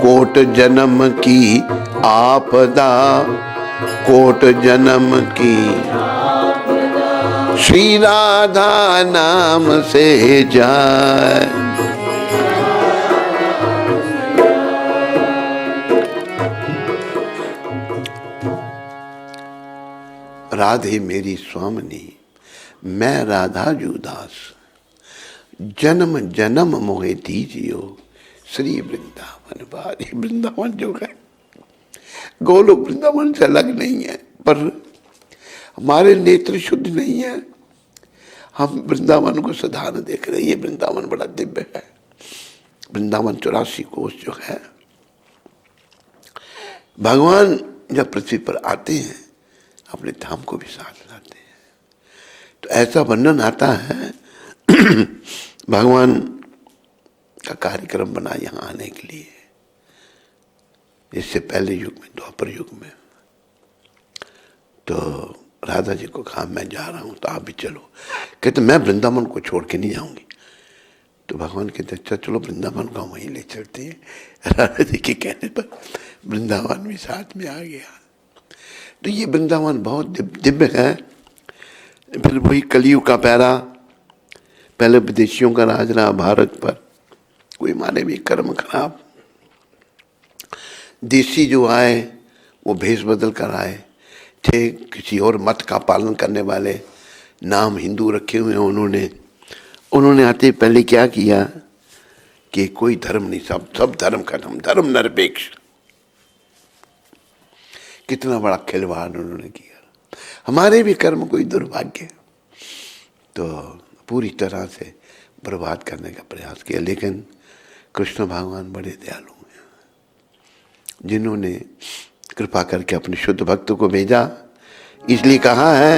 कोट जन्म की आपदा कोट जन्म की श्री राधा नाम से जाए। राधे मेरी स्वामिनी मैं राधा जुदास जन्म जन्म मोहे दीजियो श्री वृंदावन बारी। वृंदावन जो है गोलोक वृंदावन से अलग नहीं है, पर हमारे नेत्र शुद्ध नहीं है। हम वृंदावन को साधारण देख रहे हैं। ये वृंदावन बड़ा दिव्य है। वृंदावन 84 कोष जो है, भगवान जब पृथ्वी पर आते हैं अपने धाम को भी साथ लाते हैं। तो ऐसा वर्णन आता है भगवान का कार्यक्रम बना यहाँ आने के लिए। इससे पहले युग में द्वापर युग में तो राधा जी को कहा मैं जा रहा हूँ तो आप भी चलो। कहते मैं वृंदावन को छोड़ के नहीं जाऊंगी। तो भगवान कहते अच्छा चलो वृंदावन को वहीं ले चलते हैं। राधा जी के कहने पर वृंदावन भी साथ में आ गया। तो ये वृंदावन बहुत दिव्य है। फिर वही कलयुग का पैरा, पहले विदेशियों का राज रहा भारत पर, कोई माने भी कर्म खराब। देसी जो आए वो भेष बदल कर आए थे, किसी और मत का पालन करने वाले, नाम हिंदू रखे हुए हैं उन्होंने आते पहले क्या किया कि कोई धर्म नहीं, सब धर्म का नाम, धर्म निरपेक्ष। कितना बड़ा खिलवाड़ उन्होंने किया। हमारे भी कर्म कोई दुर्भाग्य तो पूरी तरह से बर्बाद करने का प्रयास किया। लेकिन कृष्ण भगवान बड़े दयालु हैं, जिन्होंने कृपा करके अपने शुद्ध भक्त को भेजा। इसलिए कहा है,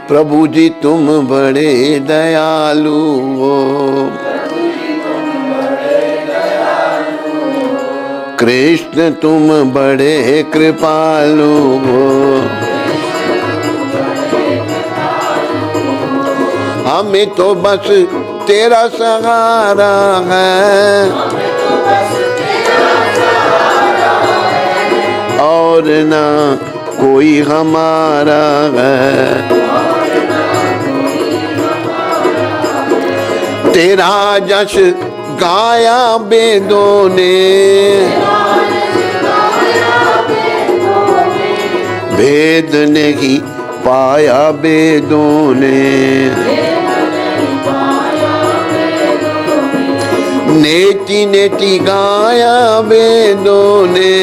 प्रभु जी तुम बड़े दयालु हो, कृष्ण तुम बड़े कृपालु हो, हमें तो बस तेरा सहारा है, और ना कोई हमारा है। तेरा जश गाया वेदों ने, भेद नहीं पाया वेदों ने, नेति नेति गाया वेदों ने,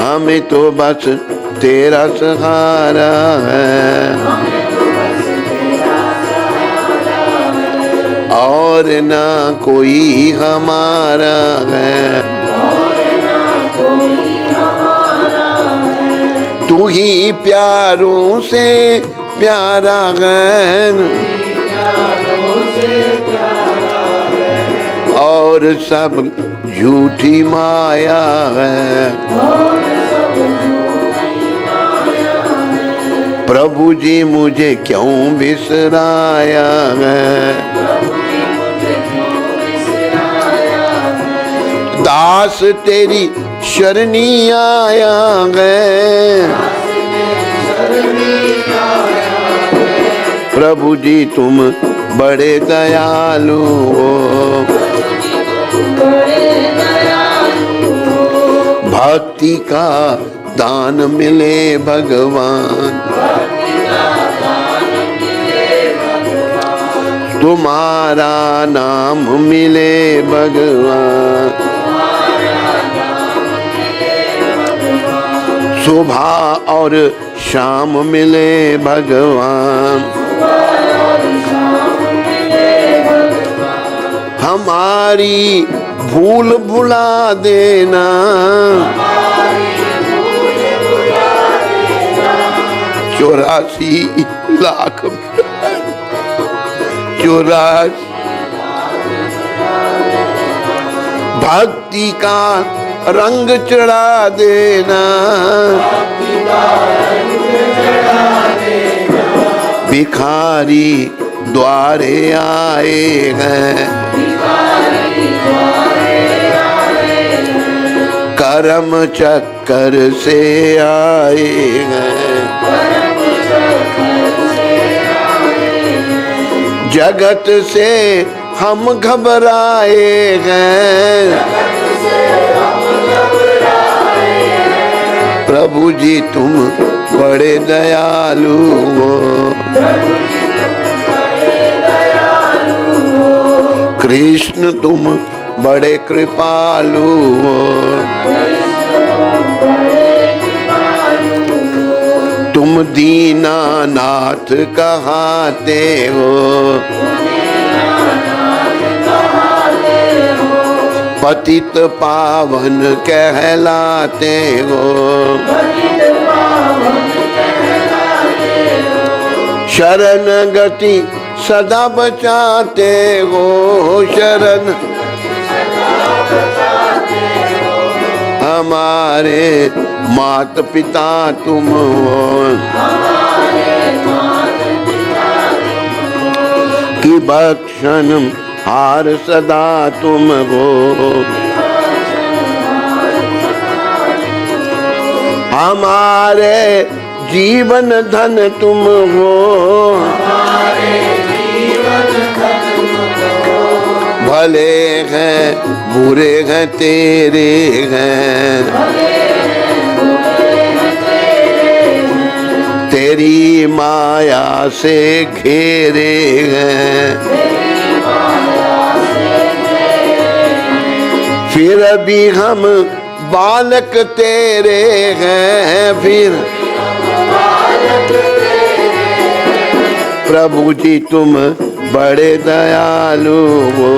हमें तो बस तेरा सहारा है, और ना कोई हमारा है। तू ही प्यारों से प्यारा है, और सब झूठी माया है। प्रभु जी मुझे क्यों बिसराया है, दास तेरी शरणी आया है। प्रभु जी तुम बड़े दयालु हो, भक्ति का दान मिले भगवान, तुम्हारा नाम मिले भगवान, सुबह और शाम मिले भगवान, हमारी भूल भुला देना, 84 लाख 84 भक्ति का रंग चढ़ा देना, भिखारी द्वारे आए हैं, कर्म चक्कर से आए हैं, जगत से हम घबराए हैं। प्रभु जी तुम बड़े दयालु हो, कृष्ण तुम बड़े कृपालु हो, तुम दीनानाथ कहाते हो, पतित पावन कहलाते हो, शरण गति सदा बचाते हो, शरण हमारे मात पिता तुम हो, कि बख्शन हार सदा तुम हो, हमारे जीवन धन तुम हो, भले हैं बुरे हैं तेरे हैं, तेरी माया से घेरे हैं, फिर भी हम बालक तेरे हैं, फिर प्रभु जी तुम बड़े दयालु हो,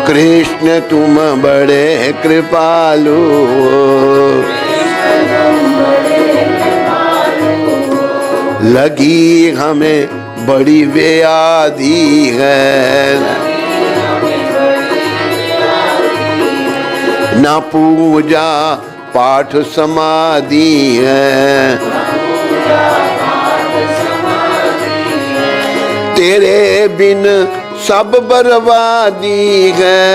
कृष्ण तुम बड़े कृपालु हो, लगी हमें बड़ी व्याधि है, ना पूजा पाठ समाधि है, तेरे बिन सब बर्बादी है,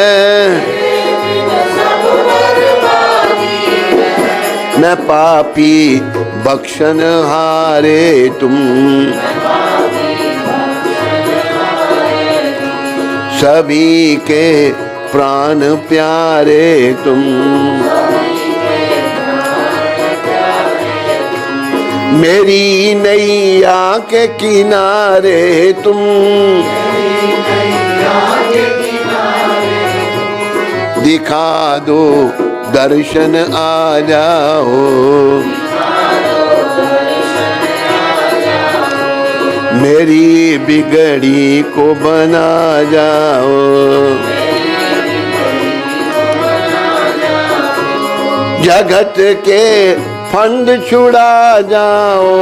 मैं पापी बख्शन हारे तुम, सभी के प्राण प्यारे तुम, मेरी नैया के किनारे तुम, दिखा दो दर्शन आ जाओ, मेरी बिगड़ी को बना जाओ, जगत के फंद छुड़ा जाओ,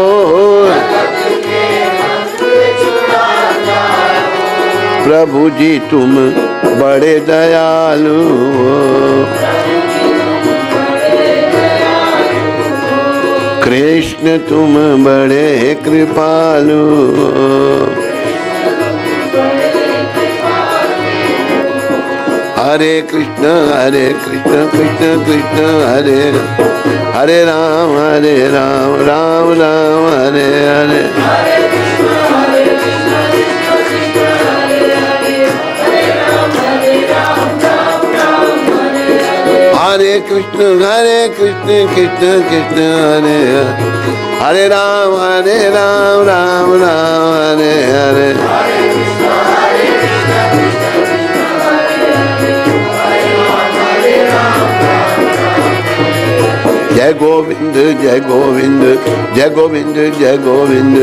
प्रभु जी तुम बड़े दयालु हो, कृष्ण तुम बड़े कृपालु हो, हरे कृष्ण कृष्ण कृष्ण हरे हरे राम राम राम हरे हरे, हरे कृष्ण कृष्ण कृष्ण हरे हरे राम राम राम हरे हरे, जय गोविंद जय गोविंद जय गोविंद जय गोविंद,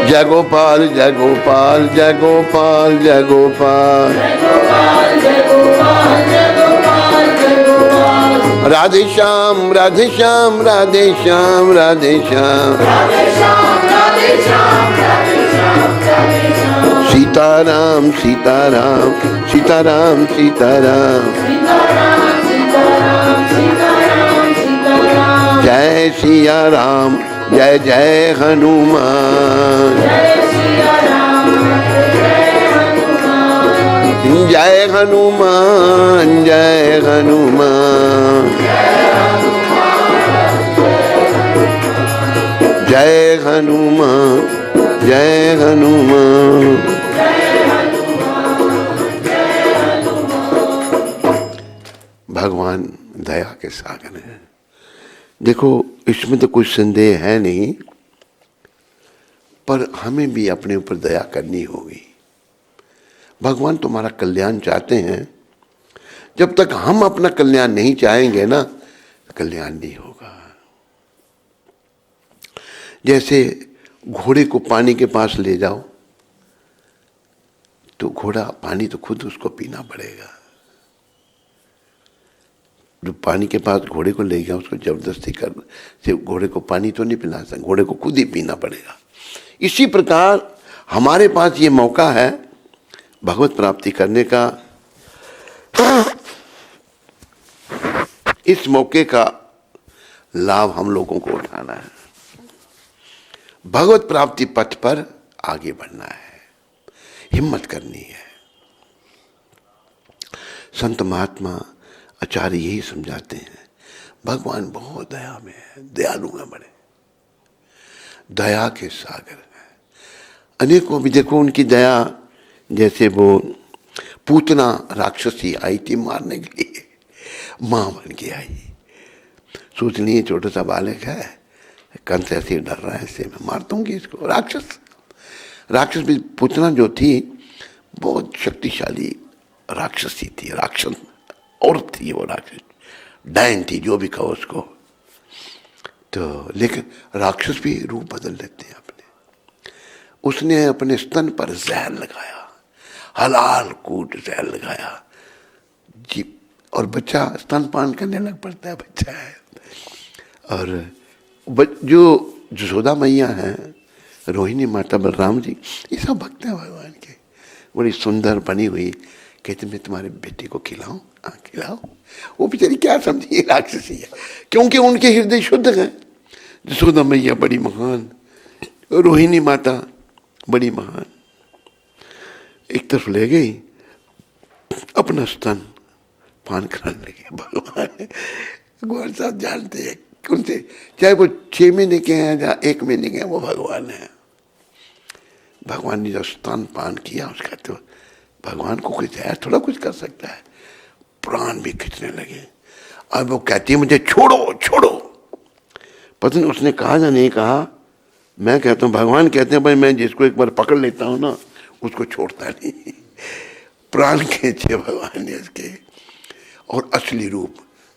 जय गोपाल जय गोपाल जय गोपाल जय गोपाल, राधे श्याम राधे श्याम राधे श्याम राधे श्याम, सीताराम सीताराम सीताराम सीताराम, जय सिया राम जय जय हनुमान, जय हनुमान जय हनुमान, जय हनुमान जय हनुमान। भगवान दया के सागर हैं। देखो इसमें तो कुछ संदेह है नहीं, पर हमें भी अपने ऊपर दया करनी होगी। भगवान तुम्हारा कल्याण चाहते हैं। जब तक हम अपना कल्याण नहीं चाहेंगे ना, कल्याण नहीं होगा। जैसे घोड़े को पानी के पास ले जाओ तो घोड़ा पानी तो खुद उसको पीना पड़ेगा। जो पानी के पास घोड़े को ले गया उसको जबरदस्ती कर से घोड़े को पानी तो नहीं पिला सकता, घोड़े को खुद ही पीना पड़ेगा। इसी प्रकार हमारे पास ये मौका है भगवत प्राप्ति करने का। इस मौके का लाभ हम लोगों को उठाना है, भगवत प्राप्ति पथ पर आगे बढ़ना है, हिम्मत करनी है। संत महात्मा आचार्य यही समझाते हैं, भगवान बहुत दया में है, दयालु है, बड़े दया के सागर है। अनेकों भी देखो उनकी दया, जैसे वो पूतना राक्षसी आई थी मारने के लिए, माँ बन के आई। सोच लिए छोटा सा बालक है, कंस ऐसे डर रहा है, इससे मैं मार दूंगी इसको। राक्षस भी पूतना जो थी बहुत शक्तिशाली राक्षसी थी, राक्षस औरत थी वो, राक्षस डायन थी, जो भी कहो उसको। तो लेकिन राक्षस भी रूप बदल लेते हैं अपने। उसने अपने स्तन पर जहर लगाया, हलाल कूट जहर लगाया जी, और बच्चा स्तनपान करने लग पड़ता है, बच्चा है। और जो यशोदा मैया हैं, रोहिणी माता, बलराम जी, ये सब भक्त हैं भगवान के, बड़ी सुंदर बनी हुई। कहते मैं तुम्हारे बेटे को खिलाऊं? हाँ खिलाओ। वो बेचारी क्या समझी राक्षसी है, क्योंकि उनके हृदय शुद्ध हैं। यशोदा मैया बड़ी महान, रोहिणी माता बड़ी महान। एक तरफ ले गई, अपना स्तन पान कराने लगे। भगवान साहब जानते हैं उनसे, चाहे वो 6 महीने के हैं या 1 महीने के हैं, वो भगवान है। भगवान ने जब स्तन पान किया उसका, तो भगवान को कोई जहर थोड़ा कुछ कर सकता है, प्राण भी खींचने लगे। अब वो कहती है मुझे छोड़ो छोड़ो। पता नहीं उसने कहा या नहीं कहा, मैं कहता हूँ, भगवान कहते हैं भाई मैं जिसको एक बार पकड़ लेता हूँ ना, उसको छोड़ता नहीं। प्राण खींचे भगवान ने उसके। और असली रूप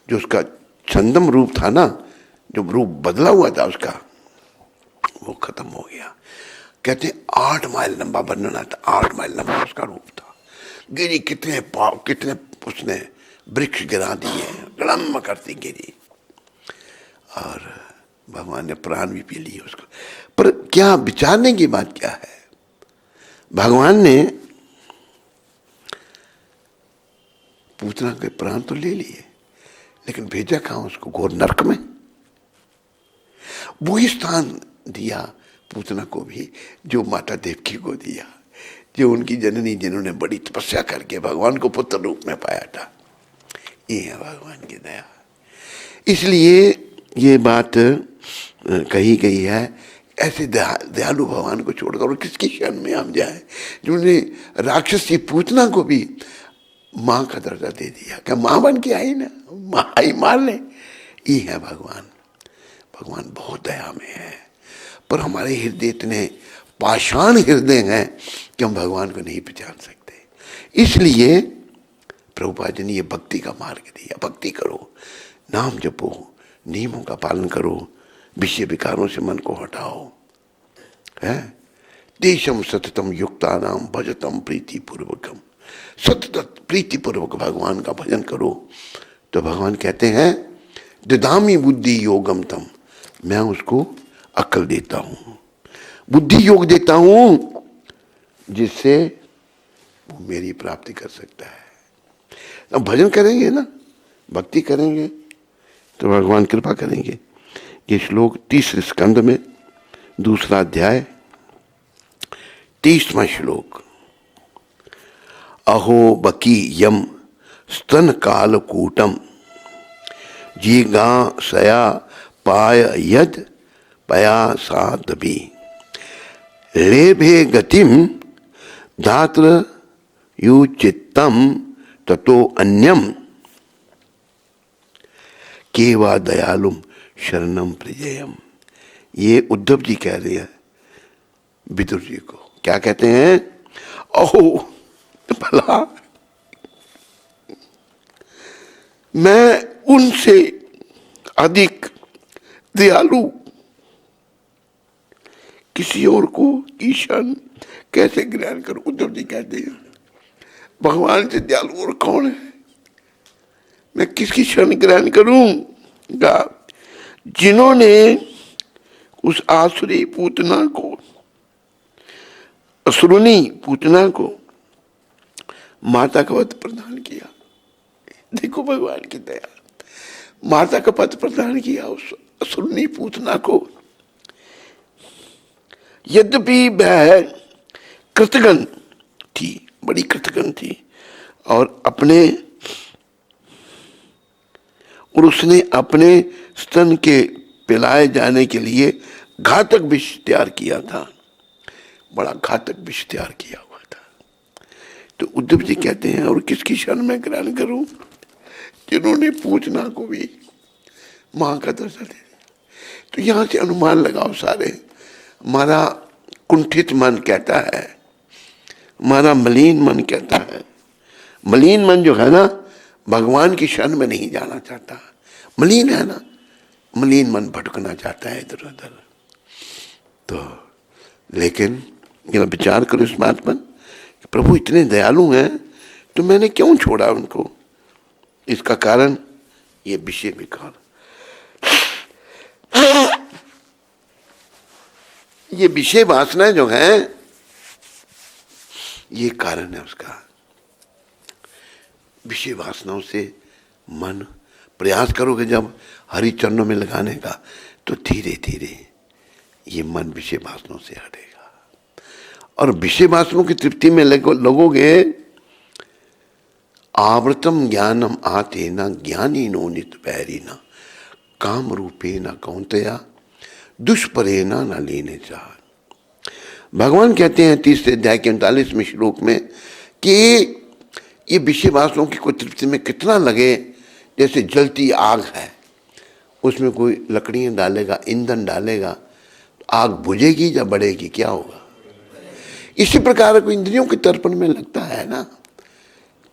जो उसका छंदम रूप था ना, जो रूप बदला हुआ था उसका, वो खत्म हो गया। कहते 8 माइल लंबा वर्णन आता, 8 माइल लंबा उसका रूप था। गिरी कितने पाव, कितने उसने वृक्ष गिरा दिए, गड़म करती गिरी, और भगवान ने प्राण भी पी लिए उसको। पर क्या विचारने की बात क्या है, भगवान ने पूतना के प्राण तो ले लिए, लेकिन भेजा कहां उसको? घोर नरक में। वही स्थान दिया पूतना को भी जो माता देवकी को दिया, जो उनकी जननी, जिन्होंने बड़ी तपस्या करके भगवान को पुत्र रूप में पाया था। ये है भगवान की दया। इसलिए ये बात कही गई है, ऐसे दयालु भगवान को छोड़कर और किसकी शरण में हम जाए, जिन्होंने राक्षसी पूतना को भी माँ का दर्जा दे दिया। क्या माँ बन के आई ना, माँ आई मार ले। ये है भगवान। भगवान बहुत दया में है, पर हमारे हृदय इतने पाषाण हृदय हैं कि हम भगवान को नहीं पहचान सकते। इसलिए प्रभुपाद जी ने ये भक्ति का मार्ग दिया। भक्ति करो, नाम जपो, नियमों का पालन करो, विषय विकारों से मन को हटाओ, है। देशम सततम युक्ता नाम भजतम प्रीति पूर्वकम। सतत प्रीति पूर्वक भगवान का भजन करो, तो भगवान कहते हैं ददामी बुद्धि योगम तम, मैं उसको अक्ल देता हूँ, बुद्धि योग देता हूँ, जिससे वो मेरी प्राप्ति कर सकता है। अब भजन करेंगे ना, भक्ति करेंगे, तो भगवान कृपा करेंगे। ये श्लोक 30 स्कंद में 2 अध्याय 30वां श्लोक। अहो बकी यम स्तन कालकूटम जीगा सया पाय यद पया सादबी लेभे गतिम धात्र युचित्तम ततो अन्यम केवा दयालुम शरणम प्रजेयम। ये उद्धव जी कह रहे हैं विदुर जी को। क्या कहते हैं? अहो भला मैं उनसे अधिक दयालु किसी और को ईशान कैसे ग्रहण करूं? उद्धव जी कहते हैं भगवान से दयालु और कौन है? मैं किसकी शरण ग्रहण करूंगा? जिन्होंने उस आसुरी पूतना को, असुरुनी पूतना को माता का पद प्रदान किया। देखो भगवान की दया, माता का पद प्रदान किया उस असुरुनी पूतना को। यद्यपि वह कृतघ्न थी, बड़ी कृतघ्न थी, और उसने अपने स्तन के पिलाए जाने के लिए घातक विष तैयार किया था, बड़ा घातक विष तैयार किया हुआ था। तो उद्धव जी कहते हैं, और किसकी शरण में ग्रहण करूं, जिन्होंने पूछना को भी मां का दर्जा दे। तो यहां से अनुमान लगाओ सारे, हमारा कुंठित मन कहता है, हमारा मलिन मन कहता है, मलिन मन जो है ना भगवान की शरण में नहीं जाना चाहता, मलिन है ना, मलिन मन भटकना चाहता है इधर उधर। तो लेकिन ये विचार करो इस बात पर, प्रभु इतने दयालु हैं तो मैंने क्यों छोड़ा उनको। इसका कारण ये विषय विकार, ये विषय वासना जो है ये कारण है उसका। विषय वासनाओं से मन, प्रयास करोगे जब हरि चरणों में लगाने का, तो धीरे धीरे ये मन विषय वासनाओं से हटेगा। और विषय वासनाओं की तृप्ति में लगोगे, आवृतम ज्ञानम आते न ज्ञानी नो नित पैरी न काम रूपे न कौंतया दुष्परे न लेने चाह। भगवान कहते हैं 30 अध्याय के 39वें श्लोक में कि ये विषय वासनाओं की कोई तृप्ति में कितना लगे, जैसे जलती आग है, उसमें कोई लकड़ियां डालेगा, ईंधन डालेगा, तो आग बुझेगी या बढ़ेगी, क्या होगा। इसी प्रकार को इंद्रियों के तर्पण में लगता है ना,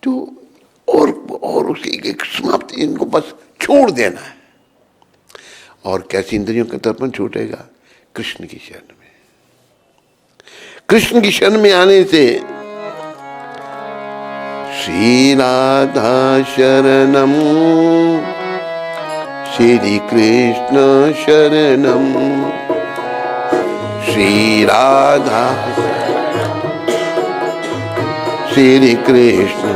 तो और उसकी एक समाप्ति, इनको बस छोड़ देना है। और कैसी इंद्रियों का तर्पण छूटेगा, कृष्ण की शरण में। कृष्ण की शरण में आने से, श्री राधा शरणम श्री कृष्ण शरणम, श्री राधा श्री कृष्ण,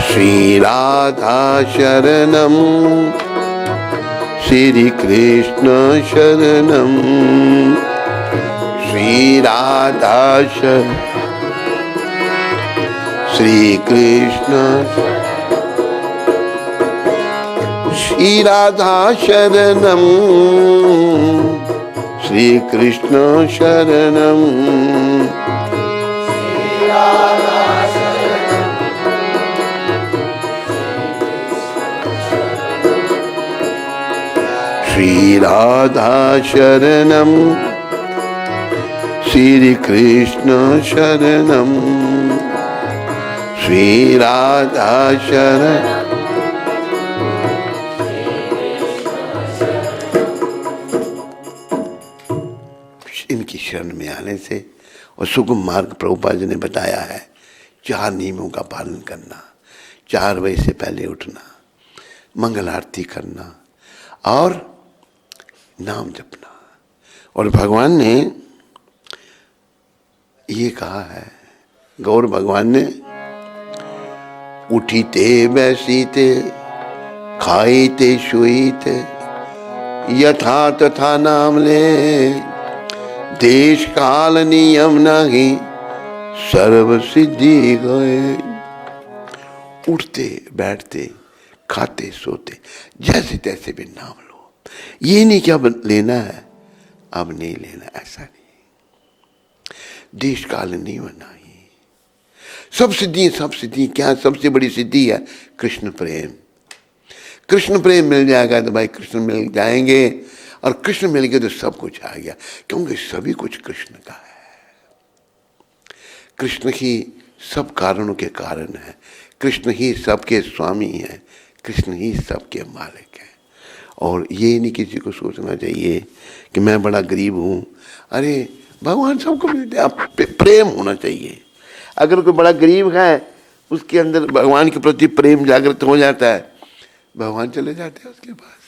श्री राधा शरणम श्री कृष्ण शरणम, श्री राधा शरणम श्री कृष्ण, श्री राधा शरणम श्री कृष्ण शरणम, श्री राधा शरणम श्री कृष्ण शरणम, श्री राधा शरण। इनकी शरण में आने से, और सुगम मार्ग प्रभुपाद जी ने बताया है, 4 नियमों का पालन करना, 4 बजे से पहले उठना, मंगल आरती करना और नाम जपना। और भगवान ने ये कहा है, गौर भगवान ने, उठीते बैसीते खाईते शुईते यथा तथा नाम ले, देश काल नियम नहीं सर्व सिद्धि गए। उठते बैठते खाते सोते जैसे तैसे भी नाम लो। ये नहीं कि अब लेना है, अब नहीं लेना, ऐसा नहीं। देश काल नहीं बनाई। सब सिद्धि क्या, सबसे बड़ी सिद्धि है कृष्ण प्रेम। कृष्ण प्रेम मिल जाएगा तो भाई कृष्ण मिल जाएंगे, और कृष्ण मिल गए तो सब कुछ आ गया, क्योंकि सभी कुछ कृष्ण का है। कृष्ण ही सब कारणों के कारण है, कृष्ण ही सबके स्वामी है, कृष्ण ही सबके मालिक है। और ये नहीं किसी को सोचना चाहिए कि मैं बड़ा गरीब हूँ, अरे भगवान सबको मिलते हैं, आप प्रेम होना चाहिए। अगर कोई बड़ा गरीब है, उसके अंदर भगवान के प्रति प्रेम जागृत हो जाता है, भगवान चले जाते हैं उसके पास।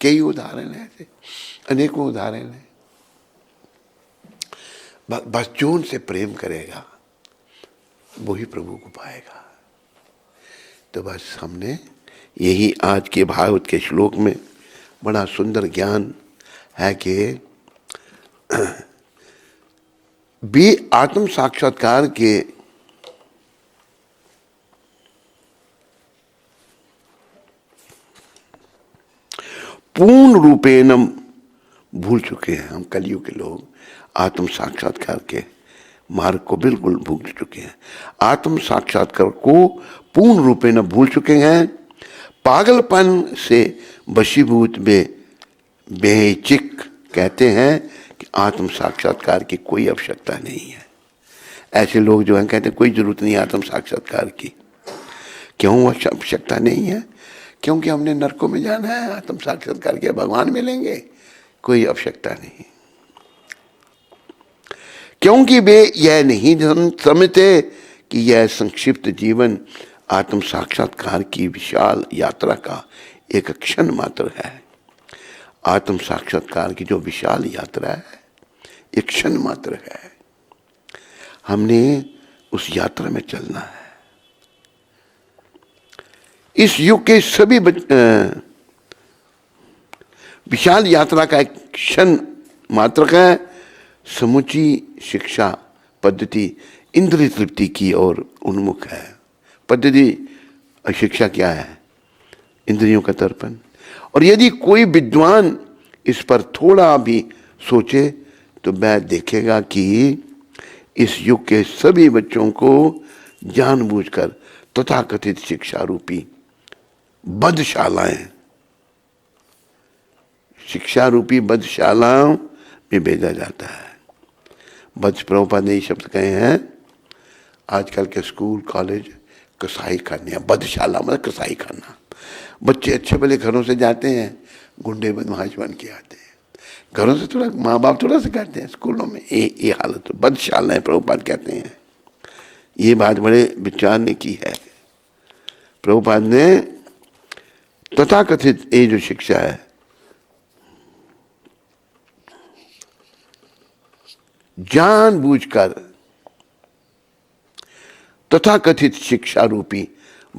कई उदाहरण है ऐसे, अनेकों उदाहरण है। बस जो उनसे प्रेम करेगा वही प्रभु को पाएगा। तो बस हमने यही आज के भागवत के श्लोक में बड़ा सुंदर ज्ञान है कि भी आत्म साक्षात्कार के पूर्ण रूपेण भूल चुके हैं हम कलयुग के लोग। आत्म साक्षात्कार के मार्ग को बिल्कुल भूल चुके हैं, आत्म साक्षात्कार को पूर्ण रूपे न भूल चुके हैं। पागलपन से वशीभूत बेचिक कहते हैं कि आत्म साक्षात्कार की कोई आवश्यकता नहीं है। ऐसे लोग जो हैं कहते हैं कोई जरूरत नहीं आत्म साक्षात्कार की। क्यों आवश्यकता नहीं है? क्योंकि हमने नरकों में जाना है, आत्म साक्षात्कार किया भगवान मिलेंगे, कोई आवश्यकता नहीं। क्योंकि वे यह नहीं समझते कि यह संक्षिप्त जीवन आत्म साक्षात्कार की विशाल यात्रा का एक क्षण मात्र है। आत्म साक्षात्कार की जो विशाल यात्रा है एक क्षण मात्र है। हमने उस यात्रा में चलना है। इस युग के सभी विशाल यात्रा का एक क्षण मात्र है। समुची शिक्षा पद्धति इंद्रिय तृप्ति की ओर उन्मुख है। पद्धति शिक्षा क्या है? इंद्रियों का तर्पण। और यदि कोई विद्वान इस पर थोड़ा भी सोचे तो वह देखेगा कि इस युग के सभी बच्चों को जानबूझकर तथाकथित शिक्षा रूपी बद्धशालाएं, शिक्षा रूपी बद्धशालाओं में भेजा जाता है। बद्ध प्रभुपाद ने ये शब्द कहे हैं, आजकल के स्कूल कॉलेज कसाई खाने, बद्धशाला मतलब कसाई खाना। बच्चे अच्छे भले घरों से जाते हैं, गुंडे बदमाश बन के आते हैं। घरों से थोड़ा माँ बाप थोड़ा सा करते हैं, स्कूलों में ये हालत बद्धशालाएं प्रभुपाद कहते हैं। ये बात बड़े विचार ने की है। प्रभुपाद ने तथाकथित ये जो शिक्षा है, जानबूझकर तथाकथित शिक्षा रूपी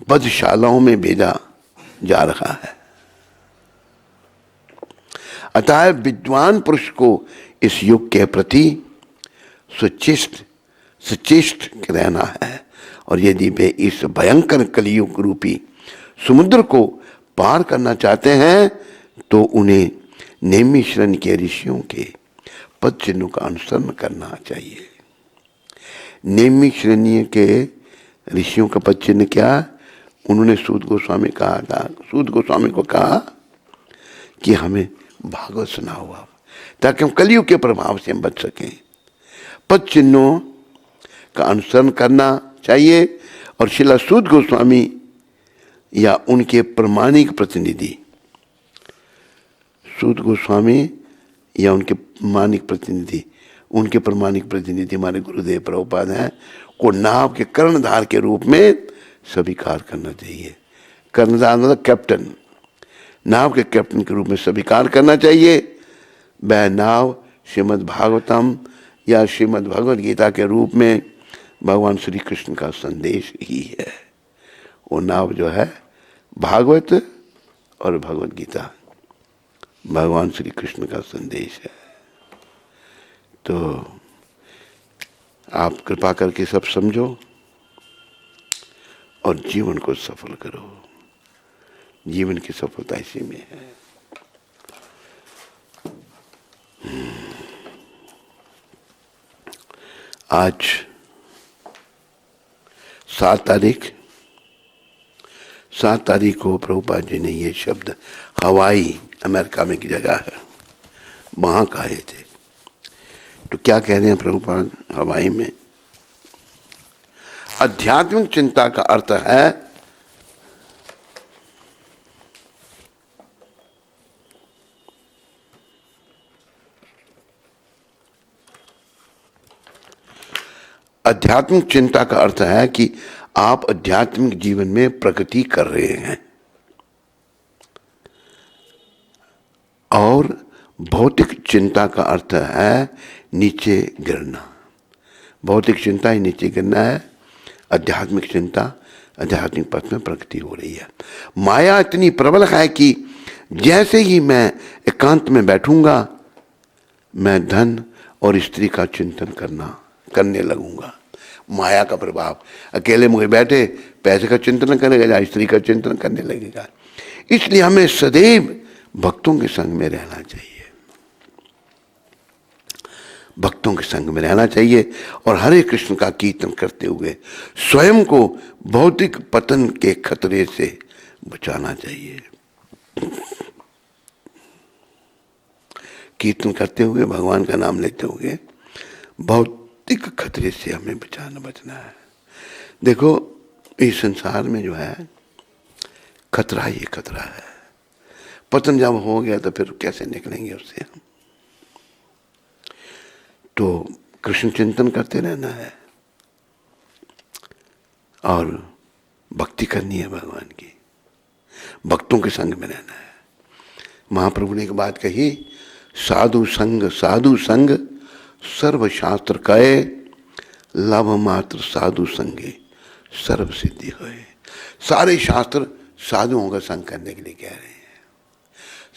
बद्धशालाओं में भेजा जा रहा है। अतः विद्वान पुरुष को इस युग के प्रति सचेष्ट रहना है। और यदि वे इस भयंकर कलियुग रूपी समुद्र को पार करना चाहते हैं तो उन्हें नैमिषारण्य के ऋषियों के पद चिन्हों का अनुसरण करना चाहिए। नैमिषारण्य के ऋषियों का पद चिन्ह क्या? उन्होंने सूत गोस्वामी को कहा कि हमें भागवत सुना हुआ ताकि हम कलियुग के प्रभाव से हम बच सकें। पद चिन्हों का अनुसरण करना चाहिए। और श्रील सूत गोस्वामी या उनके प्रमाणिक प्रतिनिधि, सूत गोस्वामी या उनके प्रमाणिक प्रतिनिधि हमारे गुरुदेव प्रभुपाद हैं, को नाव के कर्णधार के रूप में स्वीकार करना चाहिए। कर्णधार मतलब कैप्टन, नाव के कैप्टन के रूप में स्वीकार करना चाहिए। वह नाव श्रीमद् भागवतम या श्रीमद् भगवद गीता के रूप में भगवान श्री कृष्ण का संदेश ही है। वो नाव जो है भागवत और भगवद गीता भगवान श्री कृष्ण का संदेश है। तो आप कृपा करके सब समझो और जीवन को सफल करो। जीवन की सफलता इसी में है। आज 7 तारीख को प्रभुपाद जी ने ये शब्द हवाई, अमेरिका में की जगह है, वहां कहे थे। तो क्या कह रहे हैं प्रभुपाद हवाई में? आध्यात्मिक चिंता का अर्थ है आध्यात्मिक चिंता का अर्थ है कि आप आध्यात्मिक जीवन में प्रगति कर रहे हैं। और भौतिक चिंता का अर्थ है नीचे गिरना। भौतिक चिंता ही नीचे गिरना है। आध्यात्मिक चिंता, आध्यात्मिक पथ में प्रगति हो रही है। माया इतनी प्रबल है कि जैसे ही मैं एकांत में बैठूंगा, मैं धन और स्त्री का चिंतन करने लगूंगा। माया का प्रभाव, अकेले मुझे बैठे पैसे का चिंतन करेगा या स्त्री का चिंतन करने लगेगा। इसलिए हमें सदैव भक्तों के संग में रहना चाहिए। भक्तों के संग में रहना चाहिए और हरे कृष्ण का कीर्तन करते हुए स्वयं को भौतिक पतन के खतरे से बचाना चाहिए। कीर्तन करते हुए, भगवान का नाम लेते हुए भौतिक खतरे से हमें बचना है। देखो इस संसार में जो है खतरा ही खतरा है। पतन जब हो गया तो फिर कैसे निकलेंगे उससे हम? तो कृष्ण चिंतन करते रहना है और भक्ति करनी है भगवान की, भक्तों के संग में रहना है। महाप्रभु ने एक बात कही, साधु संग सर्वशास्त्र कहे, लाभ मात्र साधु संगे सर्व सिद्धि होए। सारे शास्त्र साधुओं का संग करने के लिए कह रहे हैं।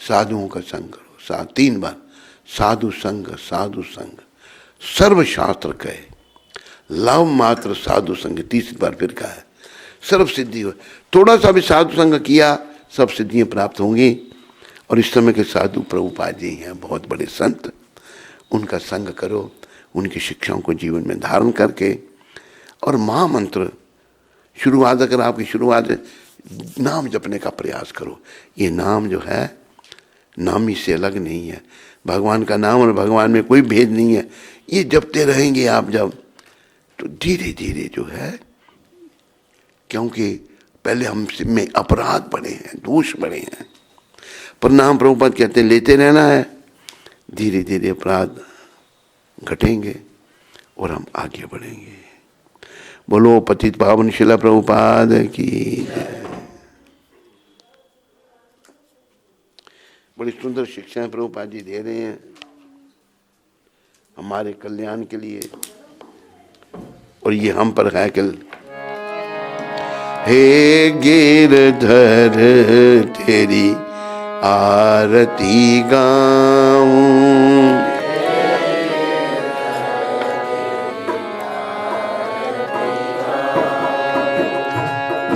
साधुओं का संग करो, 3 बार साधु संग सर्वशास्त्र कहे, लाभ मात्र साधु संग, 3 बार फिर कहा है सर्व सिद्धि हो। थोड़ा सा भी साधु संग किया सब सिद्धियां प्राप्त होंगी। और इस समय के साधु प्रभुपाद जी हैं, बहुत बड़े संत, उनका संग करो, उनकी शिक्षाओं को जीवन में धारण करके। और महामंत्र शुरुआत, अगर आपकी शुरुआत नाम जपने का प्रयास करो। ये नाम जो है नाम ही से अलग नहीं है, भगवान का नाम और भगवान में कोई भेद नहीं है। ये जपते रहेंगे आप जब, तो धीरे धीरे जो है, क्योंकि पहले हम में अपराध बढ़े हैं, दोष बढ़े हैं, पर नाम प्रभुपाद कहते हैं लेते रहना है, धीरे धीरे अपराध घटेंगे और हम आगे बढ़ेंगे। बोलो पतित पावन शिला प्रभुपाद की जय। बड़ी सुंदर शिक्षाएं प्रभुपाद जी दे रहे हैं हमारे कल्याण के लिए, और ये हम पर है कल। हे गिरधर तेरी आरती गाऊं,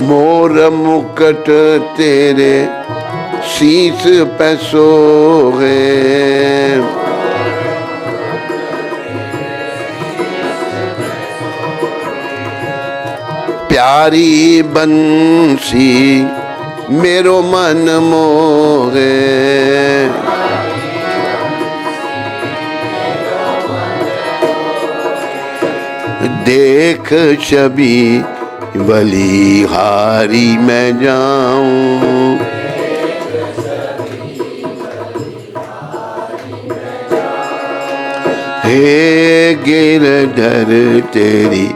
मोर मुकुट तेरे शीस पे सोहे, प्यारी बंसी मेरो मन मोहे, देख छवि बलिहारी मैं जाऊं, हे गिरधर तेरी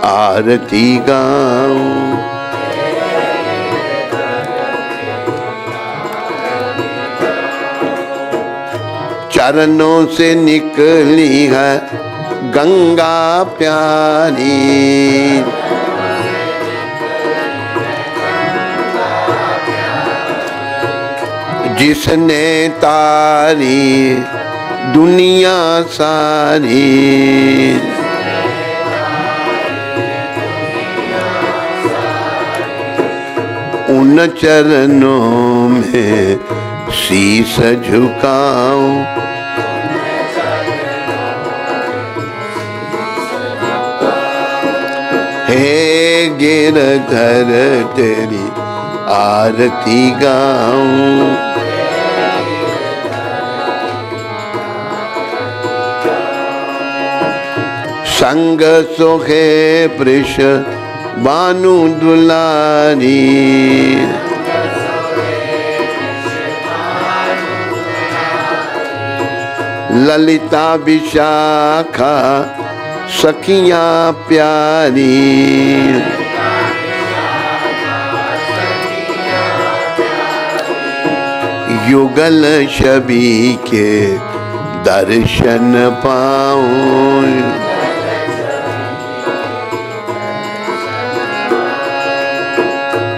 आरती गाऊं, चरणों से निकली है गंगा प्यारी, जिसने तारी दुनिया सारी, उन चरणों में शीश झुकाऊं, हे गिरधर तेरी आरती गाऊं, संग सोहे वृष बानु दुलारी, ललिता विशाखा सखियां प्यारी, युगल छवि के दर्शन पाऊं,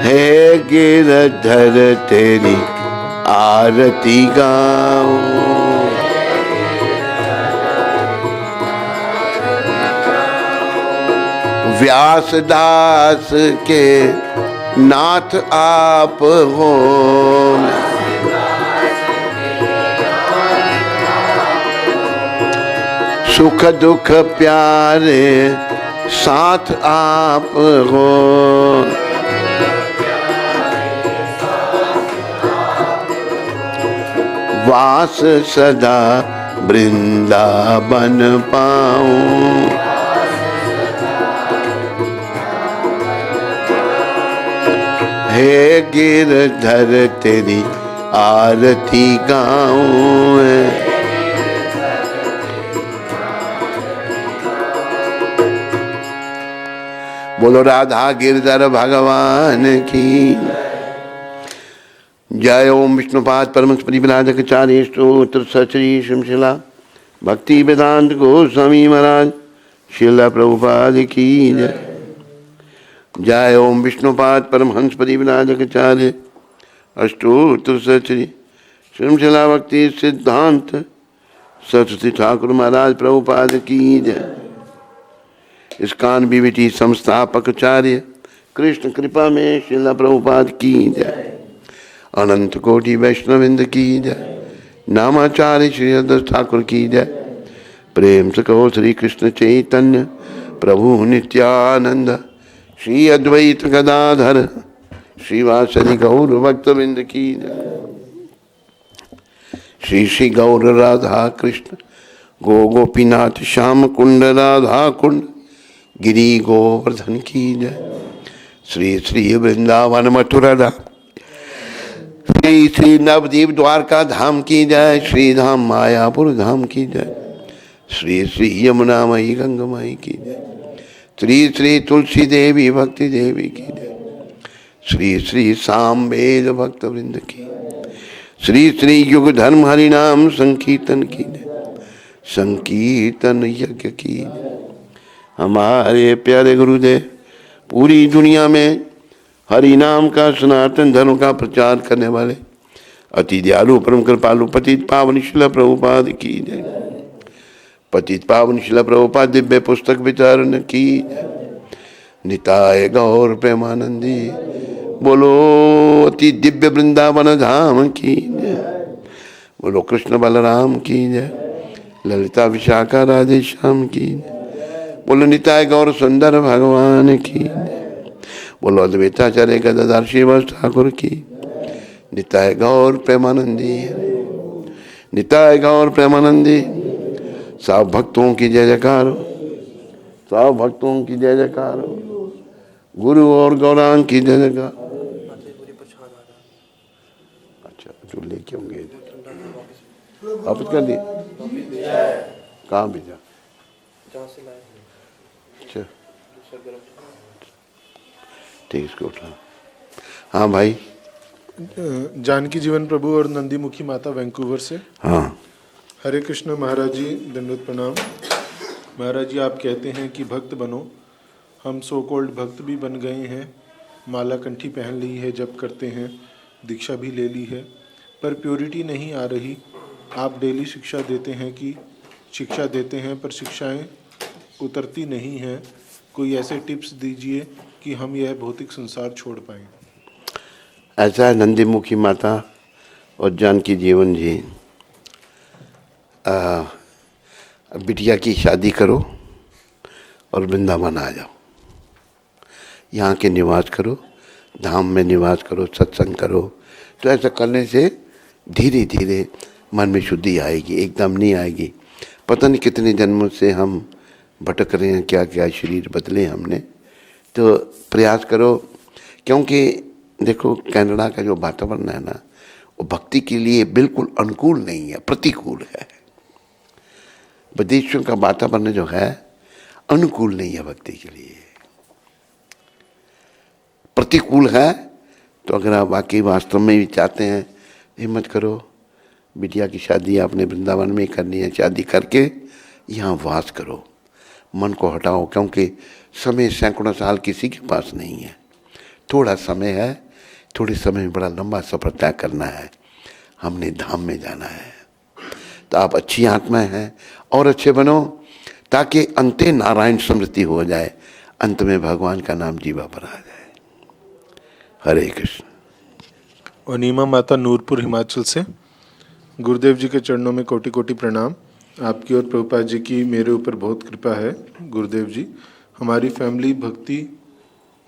हे गिरधर तेरी आरती गाऊं, व्यासदास के नाथ आप हो, सुख दुख प्यारे साथ आप हो। वास सदा वृंदावन पाऊं। हे गिरधर तेरी आरती गाऊं। बोलो राधा गिरधर भगवान की जय। ओम विष्णुपाद परमहंस परिव्राजकाचार्य स्तोत्र सचरी श्रीशिला भक्ति वेदांत गोस्वामी महाराज श्रीला प्रभुपाद की जय। जय ओम विष्णुपाद परमहंस परिव्राजकाचार्य अष्टोत्र सचरी श्रीशिला भक्ति सिद्धांत सरस्वती ठाकुर महाराज प्रभुपाद की जय। इस्कान बीवीटी संस्थापकाचार्य कृष्ण कृपा में श्रीला प्रभुपाद की जय। अनंत कोटि वैष्णविंद की जय। नामाचार्य श्री हरदास ठाकुर की जय। प्रेम से कहो श्री कृष्ण चैतन्य प्रभु नित्यानंद श्री अद्वैत गदाधर श्रीवासदि गौर भक्तविंद की जय। श्री श्री गौर राधा कृष्ण गो गोपीनाथ श्याम कुंड राधा कुंड गिरी गोवर्धन की जय। श्री श्री वृंदावन मथुरा धाम श्री श्री नवदीप द्वारका धाम की जय। श्री धाम मायापुर धाम की जय। श्री श्री यमुना मई गंगा मई की जय। श्री श्री तुलसी देवी भक्ति देवी की जय। श्री श्री सामवेद भक्त वृंद की। श्री श्री युग धर्म हरिनाम संकीर्तन की जय। संकीर्तन यज्ञ की जय। हमारे प्यारे गुरुदेव पूरी दुनिया में हरि नाम का सनातन धर्म का प्रचार करने वाले अति दयालु परम कृपालु पतित पावन शिला प्रभुपाद की जय। पतित पावन शिला प्रभुपाद दिव्य पुस्तक वितरण की जय। निताय गौर प्रेमानंदी बोलो अति दिव्य वृंदावन धाम की जय। बोलो कृष्ण बलराम की जय। ललिता विशाखा राधे श्याम की जय। बोलो निताय गौर सुंदर भगवान की। बोलो अद्वैताचार्य गदाधर श्रीवास ठाकुर की। निताय गौर प्रेमानंदी। निताय गौर प्रेमानंदी। सब भक्तों की जय जयकार हो। सब भक्तों की जय जयकार हो। गुरु और गौरांग की जय जयकार। अच्छा जो लेके होंगे वापस कर दिए। कहाँ भेजा? अच्छा ठीक इसको उठा। हाँ भाई। जानकी जीवन प्रभु और नंदी मुखी माता वैंकूवर से। हाँ हरे कृष्ण महाराज जी, दंडवत प्रणाम। महाराज जी आप कहते हैं कि भक्त बनो। हम सो कॉल्ड भक्त भी बन गए हैं। माला कंठी पहन ली है, जप करते हैं, दीक्षा भी ले ली है, पर प्योरिटी नहीं आ रही। आप डेली शिक्षा देते हैं पर शिक्षाएं उतरती नहीं हैं। कोई ऐसे टिप्स दीजिए कि हम यह भौतिक संसार छोड़ पाएं। ऐसा है नंदी मुखी माता और जानकी जीवन जी। बिटिया की शादी करो और वृंदावन आ जाओ। यहाँ के निवास करो, धाम में निवास करो, सत्संग करो। तो ऐसा करने से धीरे धीरे मन में शुद्धि आएगी, एकदम नहीं आएगी। पता नहीं कितने जन्मों से हम भटक रहे हैं, क्या क्या शरीर बदले हमने। तो प्रयास करो, क्योंकि देखो कनाडा का जो वातावरण है ना, वो भक्ति के लिए बिल्कुल अनुकूल नहीं है, प्रतिकूल है। विदेशों का वातावरण जो है अनुकूल नहीं है भक्ति के लिए, प्रतिकूल है। तो अगर आप वाकई वास्तव में भी चाहते हैं, हिम्मत करो। बिटिया की शादी आपने वृंदावन में करनी है, शादी करके यहाँ वास करो, मन को हटाओ। क्योंकि समय सैकड़ों साल किसी के पास नहीं है, थोड़ा समय है। थोड़े समय में बड़ा लंबा सफर तय करना है, हमने धाम में जाना है। तो आप अच्छी आत्मा हैं और अच्छे बनो, ताकि अंते नारायण स्मृति हो जाए, अंत में भगवान का नाम जीवा पर आ जाए। हरे कृष्ण। अनीमा माता नूरपुर हिमाचल से। गुरुदेव जी के चरणों में कोटि कोटि प्रणाम। आपकी और प्रभुपाद जी की मेरे ऊपर बहुत कृपा है गुरुदेव जी। हमारी फैमिली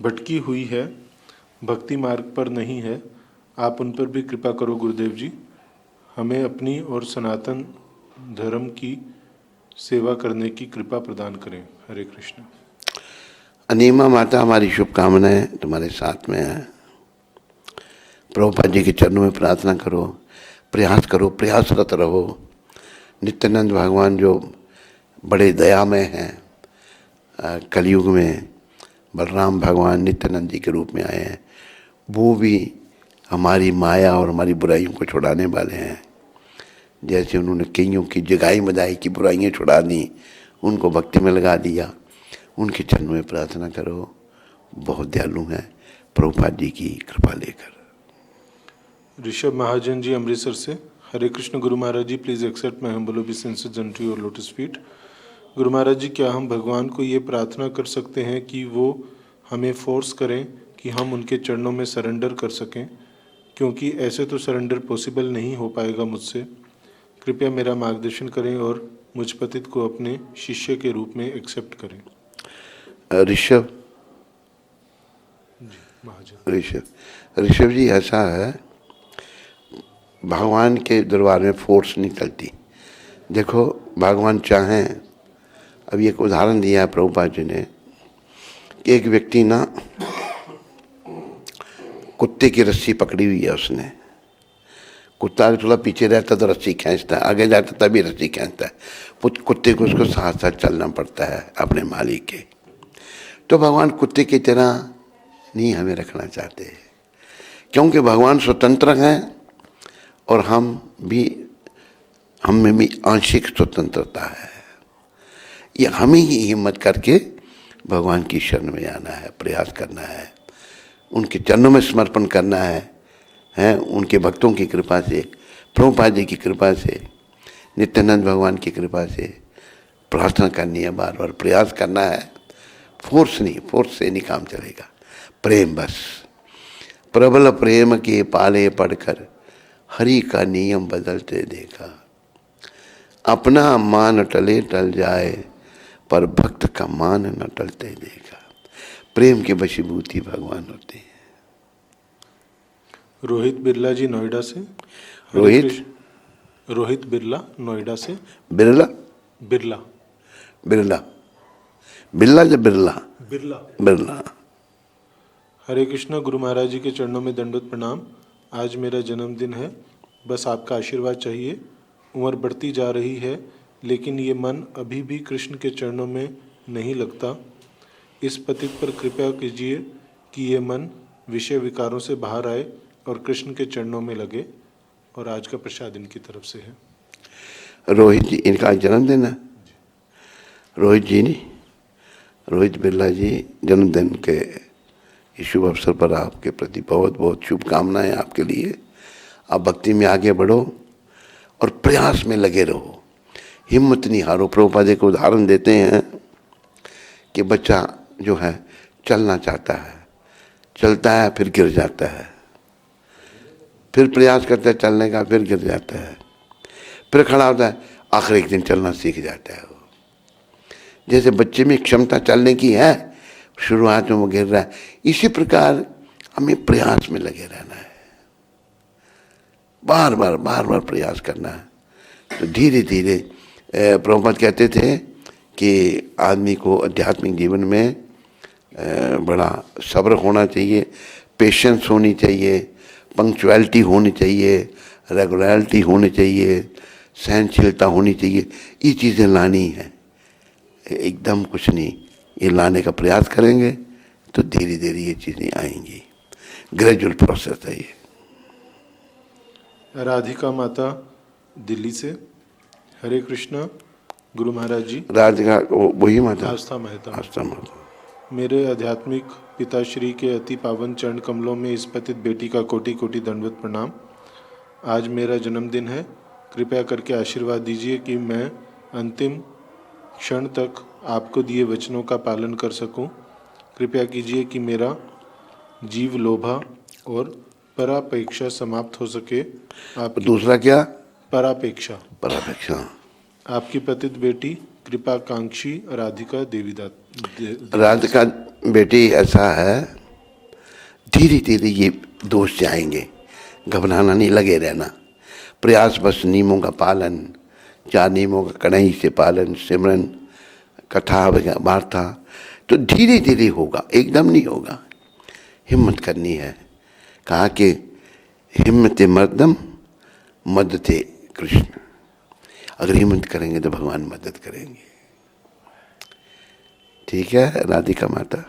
भटकी हुई है, भक्ति मार्ग पर नहीं है। आप उन पर भी कृपा करो गुरुदेव जी। हमें अपनी और सनातन धर्म की सेवा करने की कृपा प्रदान करें। हरे कृष्ण। अनीमा माता, हमारी शुभकामनाएं तुम्हारे साथ में है। प्रभुपाद जी के चरणों में प्रार्थना करो, प्रयास करो, प्रयासरत रहो। नित्यानंद भगवान जो बड़े दयामय हैं, कलयुग में बलराम भगवान नित्यानंद जी के रूप में आए हैं, वो भी हमारी माया और हमारी बुराइयों को छुड़ाने वाले हैं। जैसे उन्होंने कईयों की जगाई मदाई की बुराइयाँ छुड़ा दी, उनको भक्ति में लगा दिया। उनके चरणों में प्रार्थना करो, बहुत दयालु हैं, प्रभुपाद जी की कृपा लेकर। ऋषभ महाजन जी अमृतसर से। Hare Krishna Guru Maharaj ji, please accept my humble obeisances unto your lotus feet. Guru Maharaj जी, क्या हम भगवान को ये प्रार्थना कर सकते हैं कि वो हमें फोर्स करें कि हम उनके चरणों में सरेंडर कर सकें, क्योंकि ऐसे तो सरेंडर पॉसिबल नहीं हो पाएगा मुझसे। कृपया मेरा मार्गदर्शन करें और मुझ पतित को अपने शिष्य के रूप में एक्सेप्ट करें। ऋषभ जी, ऐसा है, भगवान के दरबार में फोर्स नहीं चलती। देखो, भगवान चाहें, अभी एक उदाहरण दिया है प्रभुपाद जी ने कि एक व्यक्ति ना कुत्ते की रस्सी पकड़ी हुई है उसने। कुत्ता थोड़ा पीछे रहता तो रस्सी खींचता है, आगे जाता तभी रस्सी खींचता है। कुत्ते को उसको साथ साथ चलना पड़ता है अपने मालिक के। तो भगवान कुत्ते की तरह नहीं हमें रखना चाहते, क्योंकि भगवान स्वतंत्र हैं और हम में भी आंशिक स्वतंत्रता है। ये हमें ही हिम्मत करके भगवान की शरण में आना है, प्रयास करना है, उनके चरणों में समर्पण करना है, उनके भक्तों की कृपा से, प्रभुपाद जी की कृपा से, नित्यानंद भगवान की कृपा से प्रार्थना करनी है, बार बार प्रयास करना है। फोर्स नहीं, फोर्स से नहीं काम चलेगा। प्रेम बस, प्रबल प्रेम के पाले पढ़कर हरि का नियम बदलते देखा। अपना मान टले टल जाए, पर भक्त का मान न टलते देखा। प्रेम के वशीभूति भगवान होते हैं। रोहित बिरला जी नोएडा से। रोहित बिरला नोएडा से। बिरला बिरला बिरला बिरला या बिरला बिरला बिरला। हरे कृष्णा। गुरु महाराज जी के चरणों में दंडवत प्रणाम। आज मेरा जन्मदिन है, बस आपका आशीर्वाद चाहिए। उम्र बढ़ती जा रही है, लेकिन ये मन अभी भी कृष्ण के चरणों में नहीं लगता। इस पतित पर कृपया कीजिए कि ये मन विषय विकारों से बाहर आए और कृष्ण के चरणों में लगे। और आज का प्रसाद इनकी तरफ से है। रोहित जी, इनका जन्मदिन है। रोहित जी नहीं, रोहित बिरला जी जन्मदिन के इस शुभ अवसर पर आपके प्रति बहुत बहुत शुभकामनाएं आपके लिए। आप भक्ति में आगे बढ़ो और प्रयास में लगे रहो, हिम्मत नहीं हारो। प्रभुपाद जी को उदाहरण देते हैं कि बच्चा जो है चलना चाहता है, चलता है, फिर गिर जाता है, फिर प्रयास करता है चलने का, फिर गिर जाता है, फिर खड़ा होता है, आखिर एक दिन चलना सीख जाता है। वो जैसे बच्चे में क्षमता चलने की है, शुरुआत में वो गिर रहा है, इसी प्रकार हमें प्रयास में लगे रहना है, बार बार प्रयास करना है। तो धीरे धीरे प्रभुपाद कहते थे कि आदमी को आध्यात्मिक जीवन में बड़ा सब्र होना चाहिए, पेशेंस होनी चाहिए, पंक्चुअलिटी होनी चाहिए, रेगुलरिटी होनी चाहिए, सहनशीलता होनी चाहिए। ये चीज़ें लानी है, एकदम कुछ नहीं। ये लाने का प्रयास करेंगे तो धीरे धीरे ये चीज़ें आएंगी। ग्रेजुअल प्रोसेस है ये। राधिका माता दिल्ली से। हरे कृष्णा गुरु महाराज जी। राधिका वही माता, आस्था मेहता। आस्था माता। मेरे आध्यात्मिक पिताश्री के अति पावन चरण कमलों में इस पतित बेटी का कोटि कोटि दंडवत प्रणाम। आज मेरा जन्मदिन है, कृपया करके आशीर्वाद दीजिए कि मैं अंतिम क्षण तक आपको दिए वचनों का पालन कर सकूं। कृपया कीजिए कि मेरा जीव लोभा और परापेक्षा समाप्त हो सके। आप दूसरा क्या? परापेक्षा। परापेक्षा। आपकी पतित बेटी कृपाकांक्षी राधिका देवीदास। राधिका बेटी ऐसा है, धीरे धीरे ये दोष जाएंगे, घबराना नहीं, लगे रहना, प्रयास बस नियमों का पालन, 4 नियमों का कड़ाई से पालन, सिमरन, कथा वार्ता, तो धीरे धीरे होगा, एकदम नहीं होगा। हिम्मत करनी है। कहा कि हिम्मत मर्दम मदते कृष्ण, अगर हिम्मत करेंगे तो भगवान मदद करेंगे। ठीक है राधिका माता,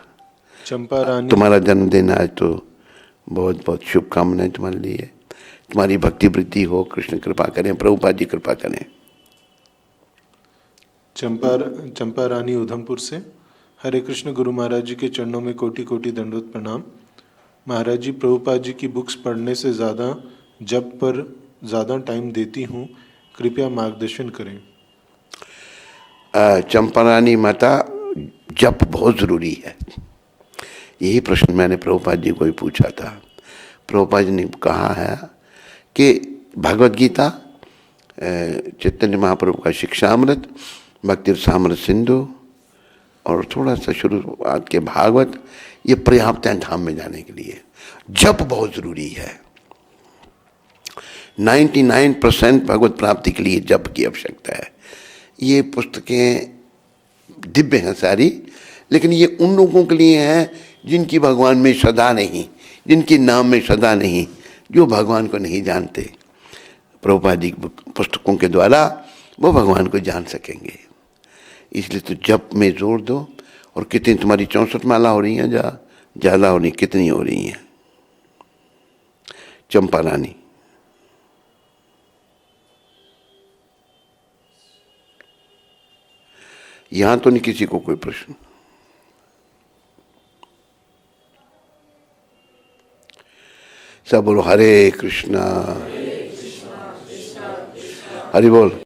चंपा रानी, तुम्हारा जन्मदिन आज तो बहुत बहुत शुभकामनाएं तुम्हारे लिए, तुम्हारी भक्ति वृद्धि हो, कृष्ण कृपा करें, प्रभुपाद जी कृपा करें। चंपा रानी उधमपुर से। हरे कृष्ण, गुरु महाराज जी के चरणों में कोटि कोटि दंडवत प्रणाम। महाराज जी, प्रभुपाद जी की बुक्स पढ़ने से ज़्यादा जप पर ज़्यादा टाइम देती हूँ, कृपया मार्गदर्शन करें। चंपा रानी माता, जप बहुत ज़रूरी है। यही प्रश्न मैंने प्रभुपाद जी को ही पूछा था। प्रभुपाद जी ने कहा है कि भगवद गीता, चैतन्य महाप्रभु का शिक्षामृत, भक्ति रसामृत सिंधु और थोड़ा सा शुरुआत के भागवत, ये पर्याप्त है धाम में जाने के लिए। जप बहुत ज़रूरी है। 99% भगवत प्राप्ति के लिए जप की आवश्यकता है। ये पुस्तकें दिव्य हैं सारी, लेकिन ये उन लोगों के लिए है जिनकी भगवान में श्रद्धा नहीं, जिनके नाम में श्रद्धा नहीं, जो भगवान को नहीं जानते। प्रभुपाद जी पुस्तकों के द्वारा वो भगवान को जान सकेंगे। इसलिए तो जप में जोर दो। और कितनी तुम्हारी 64 माला हो रही हैं, ज़्यादा हो रही, कितनी हो रही हैं? चंपा रानी, यहां तो नहीं किसी को कोई प्रश्न। सब बोलो हरे कृष्णा, हरि बोल।